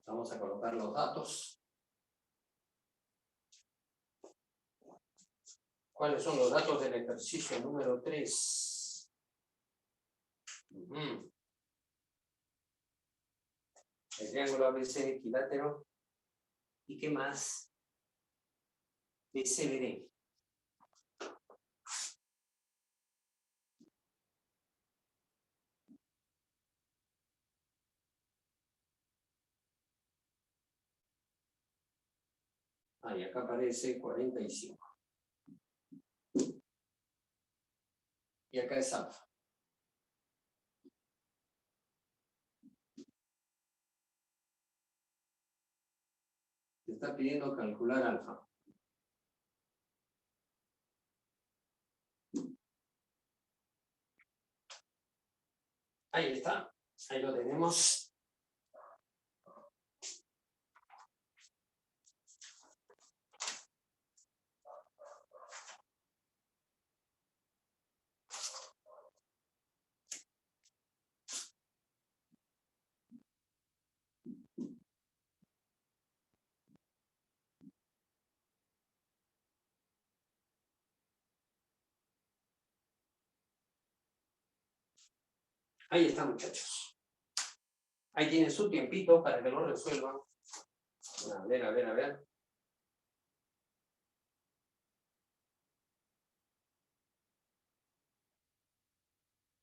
Speaker 1: Vamos a colocar los datos. ¿Cuáles son los datos del ejercicio número 3? El triángulo ABC equilátero. ¿Y qué más? BCBD. Ahí acá aparece 45. Y acá es alfa. Te está pidiendo calcular alfa. Ahí está. Ahí lo tenemos. Ahí está, muchachos. Ahí tienen su tiempito para que lo resuelvan. A ver, a ver, a ver.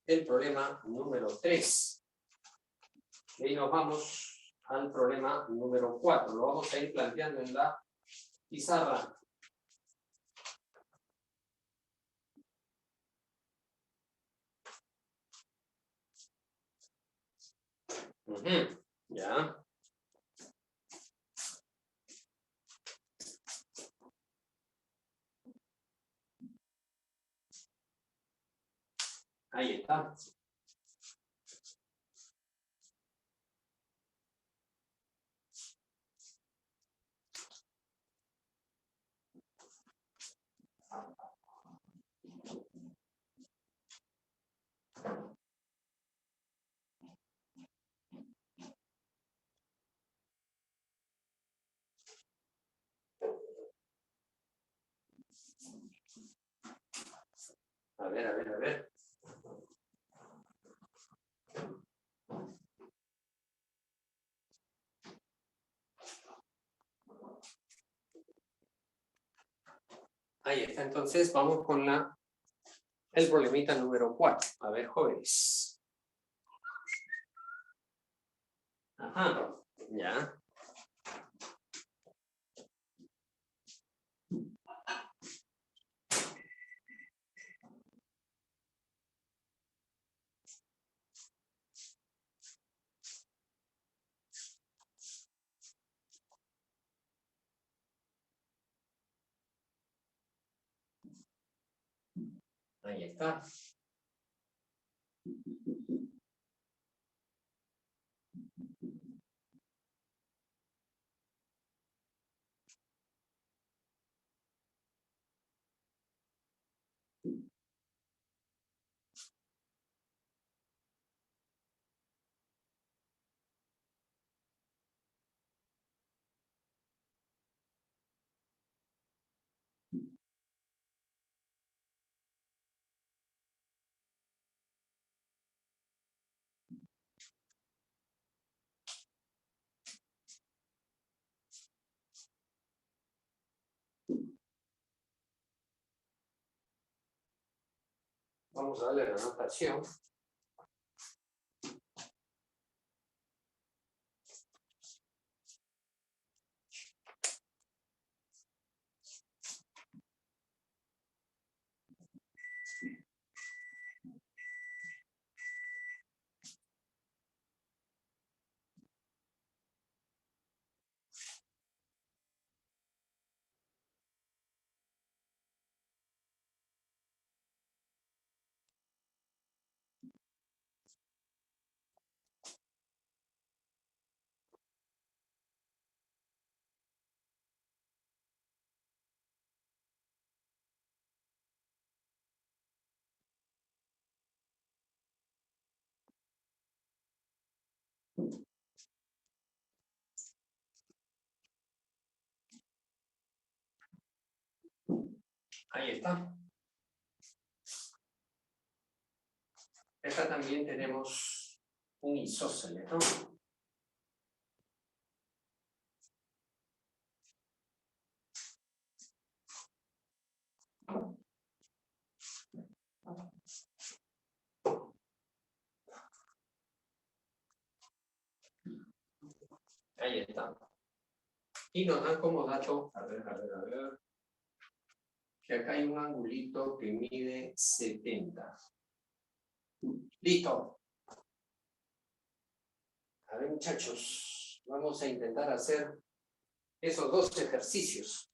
Speaker 1: El problema número 3. Y ahí nos vamos al problema número 4. Lo vamos a ir planteando en la pizarra. Ya. Ahí está. A ver, a ver, a ver. Ahí está, entonces vamos con el problemita número 4. A ver, jóvenes. Ajá, ya. Ahí está. Vamos a darle la anotación. Ahí está. Esta también tenemos un isósceles, ¿no? Ahí está. Y nos dan como dato, a ver, que acá hay un angulito que mide 70. Listo. A ver, muchachos, vamos a intentar hacer esos dos ejercicios.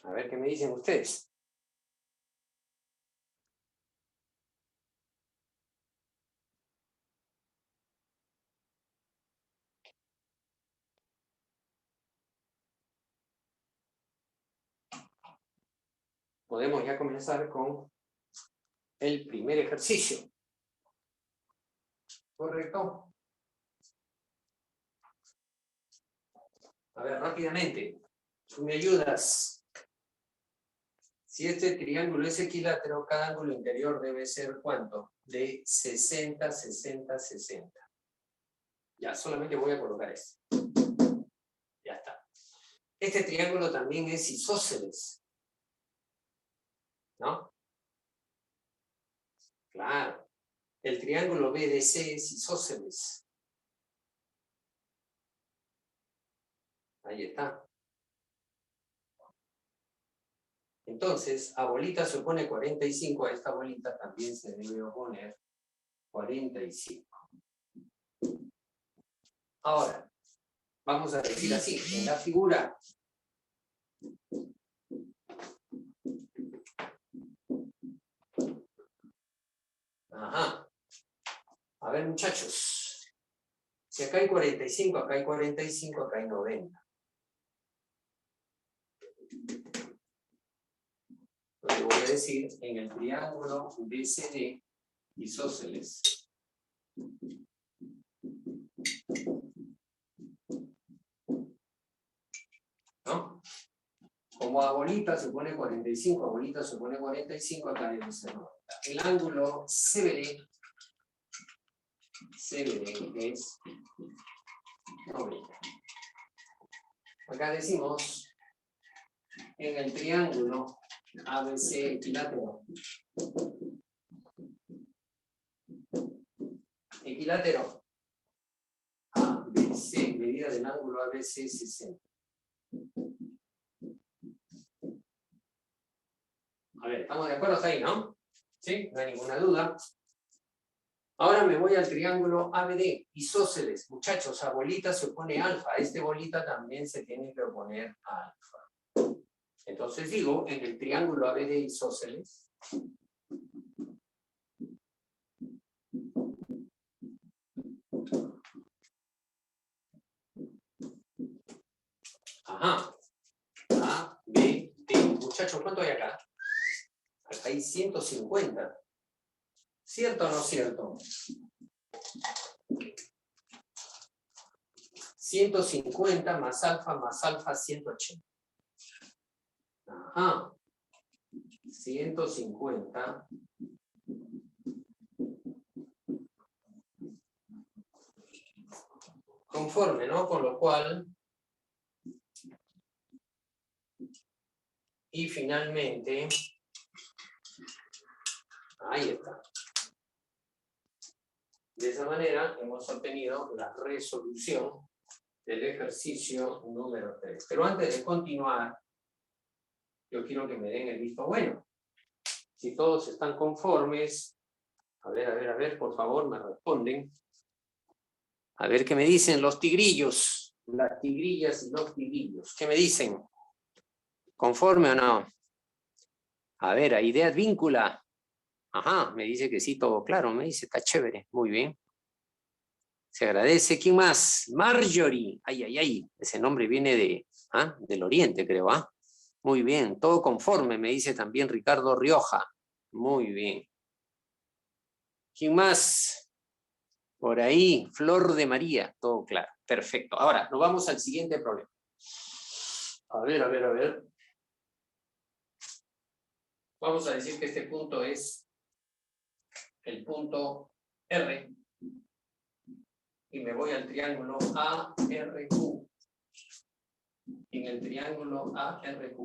Speaker 1: A ver qué me dicen ustedes. Podemos ya comenzar con el primer ejercicio. ¿Correcto? A ver, rápidamente. Tú me ayudas. Si este triángulo es equilátero, cada ángulo interior debe ser ¿cuánto? De 60, 60, 60. Ya, solamente voy a colocar esto. Ya está. Este triángulo también es isósceles, ¿no? Claro. El triángulo BDC es isósceles. Ahí está. Entonces, a bolita se opone 45, a esta bolita también se debe oponer 45. Ahora, vamos a decir así, en la figura. Ajá. A ver, muchachos. Si acá hay 45, acá hay 45, acá hay 90. Lo que voy a decir, en el triángulo BCD isósceles. ¿No? Como a bolita se pone 45, a bolita se pone 45, acá debe ser 90. El ángulo CBD es 90. Acá decimos, en el triángulo ABC equilátero. Equilátero. ABC, medida del ángulo ABC 60. A ver, ¿estamos de acuerdo hasta ahí, no? ¿Sí? No hay ninguna duda. Ahora me voy al triángulo ABD, isósceles. Muchachos, a bolita se opone alfa. A este bolita también se tiene que oponer alfa. Entonces digo, en el triángulo ABD isósceles, ajá, A, B, D. Muchachos, ¿cuánto hay acá? Acá hay 150. ¿Cierto o no cierto? 150 más alfa 180. Ajá. 150 conforme, ¿no? Con lo cual, y finalmente, ahí está. De esa manera hemos obtenido la resolución del ejercicio número 3. Pero antes de continuar, yo quiero que me den el visto bueno. Si todos están conformes, a ver, por favor, me responden. A ver qué me dicen los tigrillos, las tigrillas y los tigrillos. ¿Qué me dicen? ¿Conforme o no? A ver, a idea víncula. Ajá, me dice que sí, todo claro, me dice, está chévere, muy bien. Se agradece. ¿Quién más? Marjorie. Ay. Ese nombre viene del oriente, creo, ¿ah? Muy bien, todo conforme, me dice también Ricardo Rioja. Muy bien. ¿Quién más? Por ahí, Flor de María, todo claro. Perfecto. Ahora, nos vamos al siguiente problema. A ver. Vamos a decir que este punto es el punto R. Y me voy al triángulo ARQ. En el triángulo ARQ.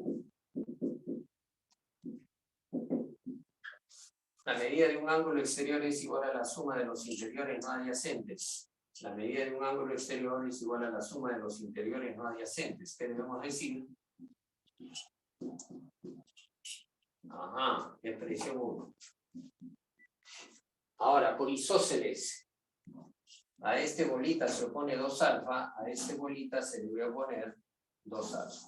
Speaker 1: La medida de un ángulo exterior es igual a la suma de los interiores no adyacentes. La medida de un ángulo exterior es igual a la suma de los interiores no adyacentes. ¿Qué debemos decir? Ajá, expresión 1. Ahora, por isósceles. A este bolita se opone 2 alfa, a este bolita se le voy a poner 2 alfa.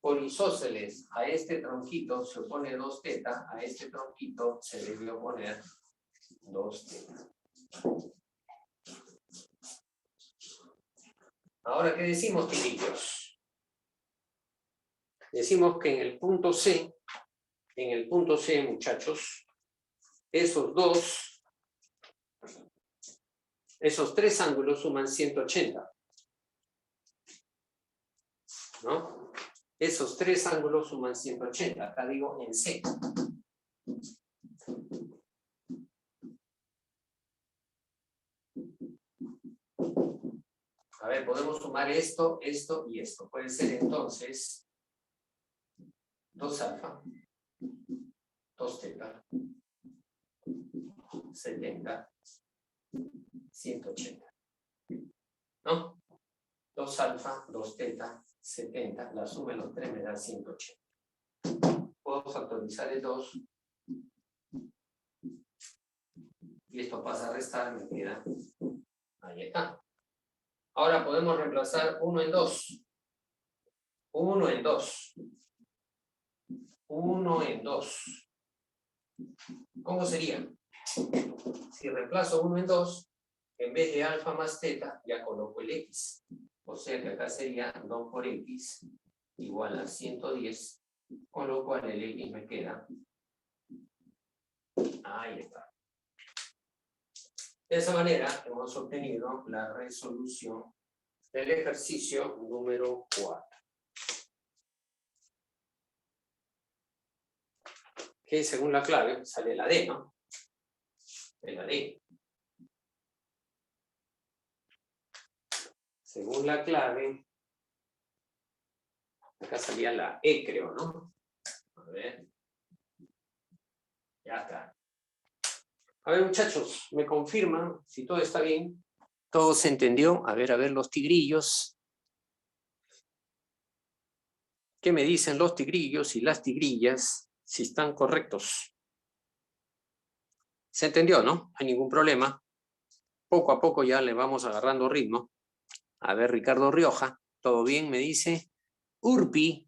Speaker 1: Por isósceles, a este tronquito se opone 2 teta, a este tronquito se le debe oponer 2 teta. Ahora, ¿qué decimos, tigrillos? Decimos que en el punto C, muchachos, esos 3 ángulos suman 180. ¿No? Esos 3 ángulos suman 180. Acá digo en C. A ver, podemos sumar esto y esto. Puede ser entonces 2 alfa, 2 teta, 70, 180. ¿No? 2 alfa, 2 teta, 70. La suma de los 3 me da 180. Puedo factorizar el 2. Y esto pasa a restar, me queda. Ahí está. Ahora podemos reemplazar 1 en 2. 1 en 2. 1 en 2. ¿Cómo sería? Si reemplazo 1 en 2, en vez de alfa más teta, ya coloco el x. O sea que acá sería 2 por x igual a 110, con lo cual el x me queda. Ahí está. De esa manera hemos obtenido la resolución del ejercicio número 4. Que según la clave sale la D, ¿no? De la D. según la clave, acá salía la E, creo, ¿no? A ver. Ya está. A ver, muchachos, ¿me confirman si todo está bien? ¿Todo se entendió? A ver, los tigrillos. ¿Qué me dicen los tigrillos y las tigrillas si están correctos? ¿Se entendió, no? No hay ningún problema. Poco a poco ya le vamos agarrando ritmo. A ver, Ricardo Rioja, ¿todo bien? Me dice. Urpi,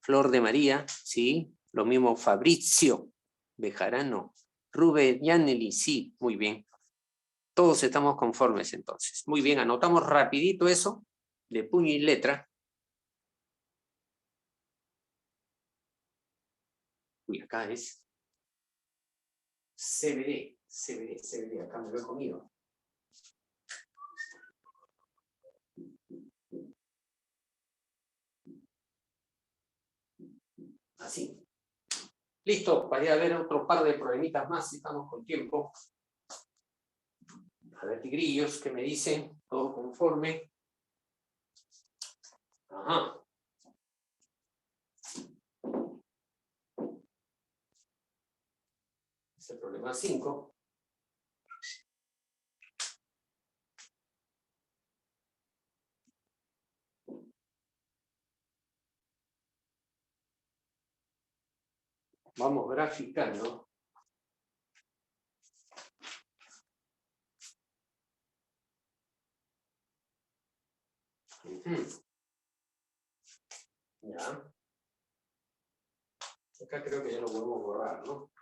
Speaker 1: Flor de María, sí. Lo mismo Fabrizio Bejarano. Rubén Yaneli, sí, muy bien. Todos estamos conformes entonces. Muy bien, anotamos rapidito eso, de puño y letra. Uy, acá es CBD, acá me lo he comido. Así. Listo, para ver otro par de problemitas más si estamos con tiempo. A ver, tigrillos, ¿qué me dicen? Todo conforme. Ajá. Es el problema 5. Vamos graficando. Ya. Acá creo que ya lo podemos borrar, ¿no?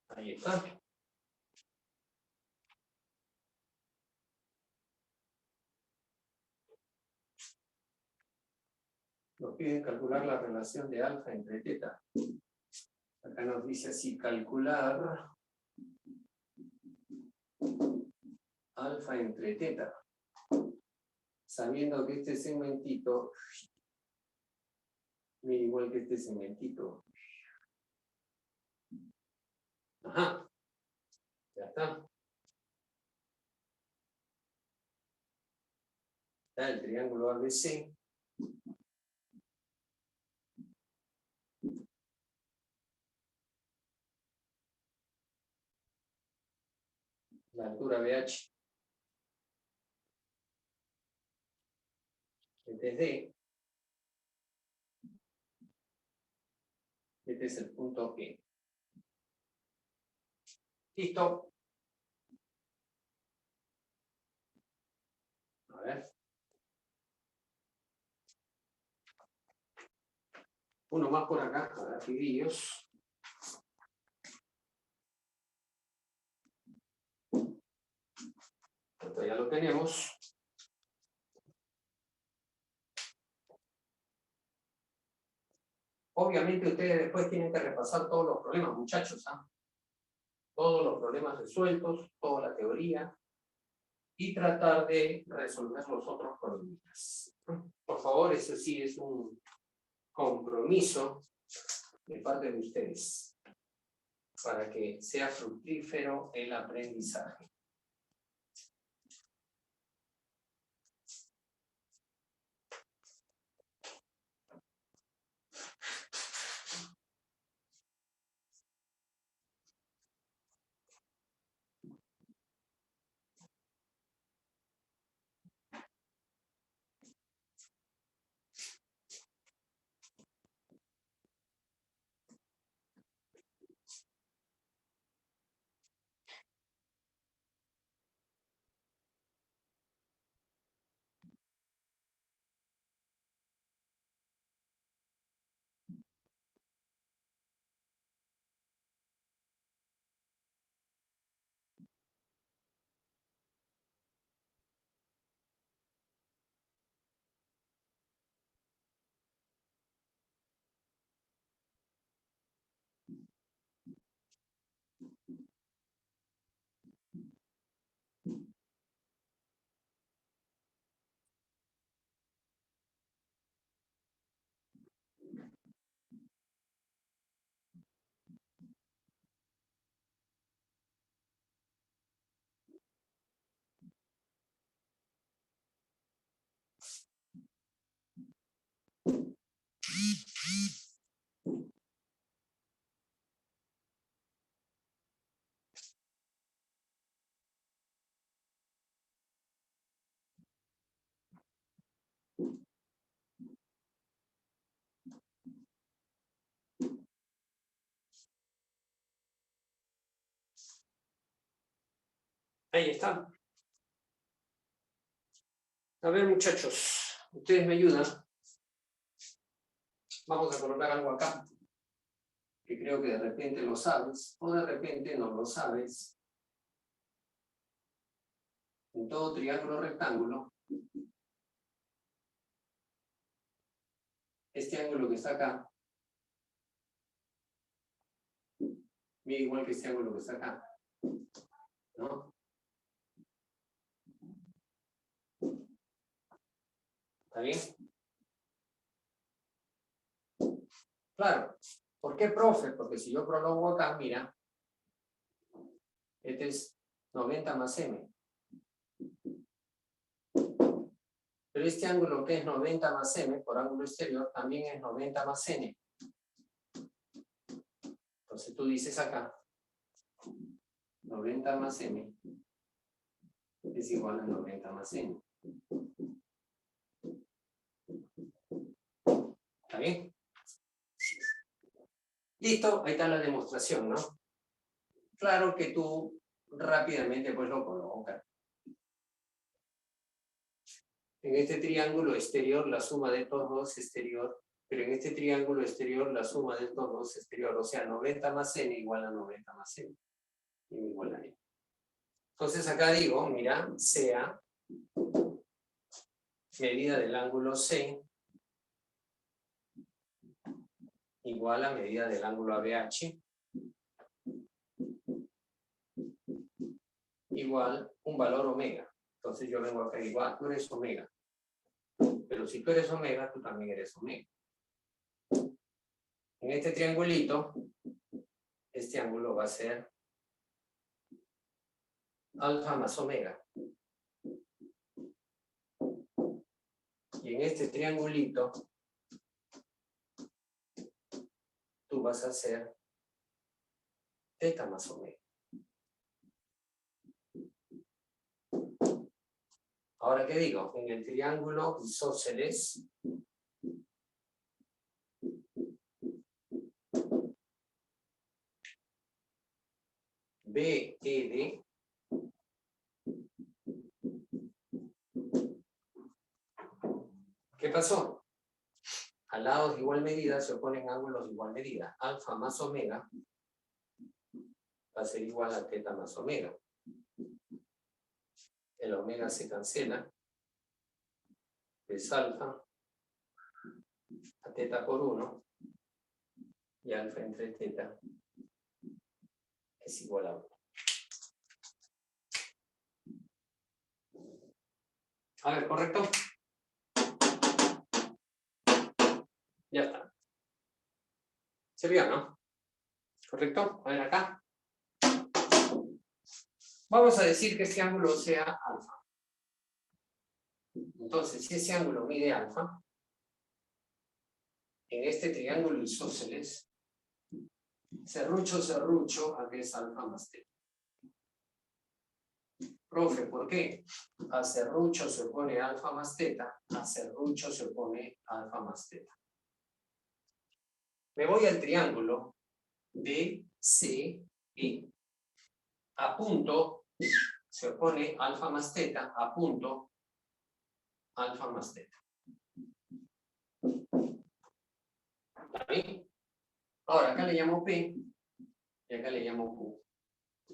Speaker 1: Ahí está. Nos piden calcular la relación de alfa entre teta. Acá nos dice así, calcular alfa entre teta. Sabiendo que este segmentito mide igual que este segmentito. Ajá. Ya está. Está el triángulo ABC. La altura BH. Este es D. Este es el punto E. Listo. A ver. Uno más por acá, para tigrillos. Esto ya lo tenemos. Obviamente ustedes después tienen que repasar todos los problemas, muchachos. Todos los problemas resueltos, toda la teoría, y tratar de resolver los otros problemas. Por favor, eso sí es un compromiso de parte de ustedes para que sea fructífero el aprendizaje. Ahí está. A ver, muchachos, ustedes me ayudan. Vamos a colocar algo acá, que creo que de repente lo sabes, o de repente no lo sabes. En todo triángulo rectángulo, este ángulo que está acá, mide igual que este ángulo que está acá, ¿no? ¿Está bien? Claro. ¿Por qué, profe? Porque si yo prolongo acá, mira, este es 90 más m. Pero este ángulo que es 90 más m por ángulo exterior también es 90 más n. Entonces tú dices acá, 90 más m es igual a 90 más n. ¿Está bien? Listo, ahí está la demostración, ¿no? Claro que tú rápidamente pues lo colocas. En este triángulo exterior la suma de estos dos es exterior, pero en este triángulo exterior la suma de estos dos es exterior, o sea 90 más n igual a 90 más n. Igual a n. Entonces acá digo, mira, sea medida del ángulo C igual a medida del ángulo ABH igual un valor omega. Entonces yo vengo acá igual, tú eres omega. Pero si tú eres omega, tú también eres omega. En este triangulito, este ángulo va a ser alfa más omega. Y en este triangulito, tú vas a hacer teta más omega. Ahora, ¿qué digo? En el triángulo isósceles, BED, ¿qué pasó? Al lado de igual medida se oponen ángulos de igual medida. Alfa más omega va a ser igual a teta más omega. El omega se cancela. Es alfa a teta por 1 y alfa entre teta es igual a 1. A ver, ¿correcto? Ya está. ¿Se vio, no? ¿Correcto? A ver acá. Vamos a decir que este ángulo sea alfa. Entonces, si ese ángulo mide alfa, en este triángulo isósceles, serrucho, aquí es alfa más teta. Profe, ¿por qué? A serrucho se opone alfa más teta, a serrucho se opone alfa más teta. Me voy al triángulo DCE. A punto se opone alfa más teta, a punto alfa más teta. ¿Está bien? Ahora, acá le llamo P y acá le llamo Q.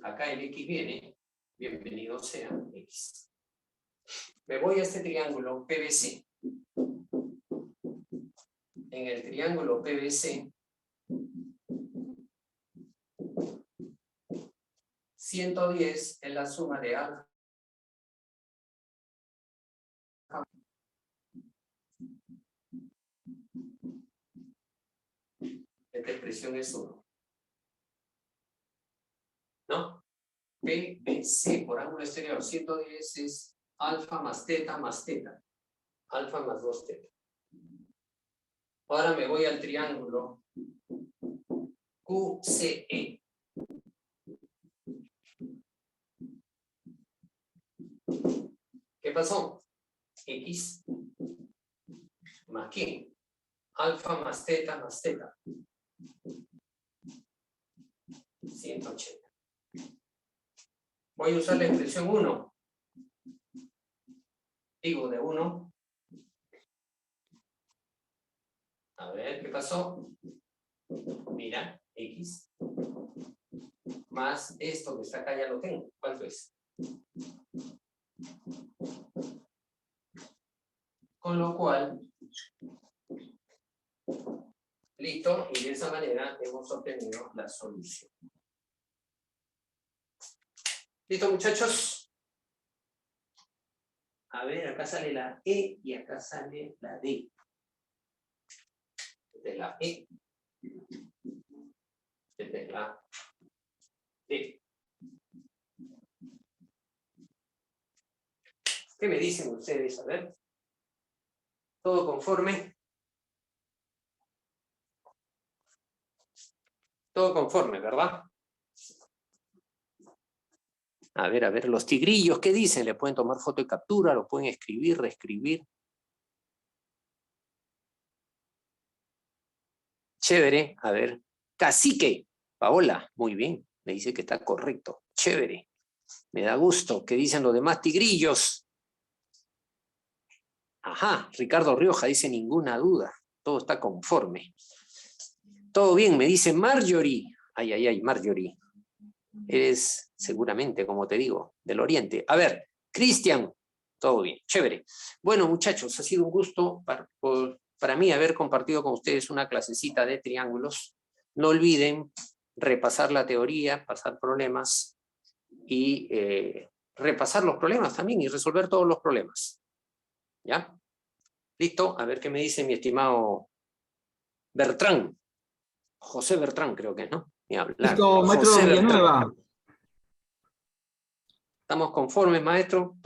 Speaker 1: Acá el X viene, bienvenido sea X. Me voy a este triángulo PBC. En el triángulo PBC, 110 es la suma de alfa. Esta expresión es 1. ¿No? PBC por ángulo exterior, 110 es alfa más teta más teta. Alfa más 2 teta. Ahora me voy al triángulo QCE. ¿Qué pasó? X más ¿qué? Alfa más teta. 180. Voy a usar la expresión 1. Digo de 1. A ver, ¿qué pasó? Mira, X. Más esto que está acá ya lo tengo. ¿Cuánto es? Con lo cual, listo, y de esa manera hemos obtenido la solución. ¿Listo, muchachos? A ver, acá sale la E y acá sale la D. Esta es la E. Esta es la D. ¿Qué me dicen ustedes? A ver. ¿Todo conforme? Todo conforme, ¿verdad? A ver, los tigrillos, ¿qué dicen? ¿Le pueden tomar foto y captura? ¿Lo pueden escribir, reescribir? Chévere, a ver. Cacique, Paola, muy bien. Me dice que está correcto. Chévere. Me da gusto. ¿Qué dicen los demás tigrillos? Ajá, Ricardo Rioja dice ninguna duda. Todo está conforme. Todo bien, me dice Marjorie. Ay, Marjorie. Eres seguramente, como te digo, del Oriente. A ver, Cristian. Todo bien, chévere. Bueno, muchachos, ha sido un gusto para mí haber compartido con ustedes una clasecita de triángulos. No olviden repasar la teoría, pasar problemas y repasar los problemas también y resolver todos los problemas. ¿Ya? ¿Listo? A ver qué me dice mi estimado Bertrán. José Bertrán creo que es, ¿no? Ni hablar.
Speaker 2: Listo, maestro
Speaker 1: José
Speaker 2: Villanueva.
Speaker 1: Bertrán. ¿Estamos conformes, maestro?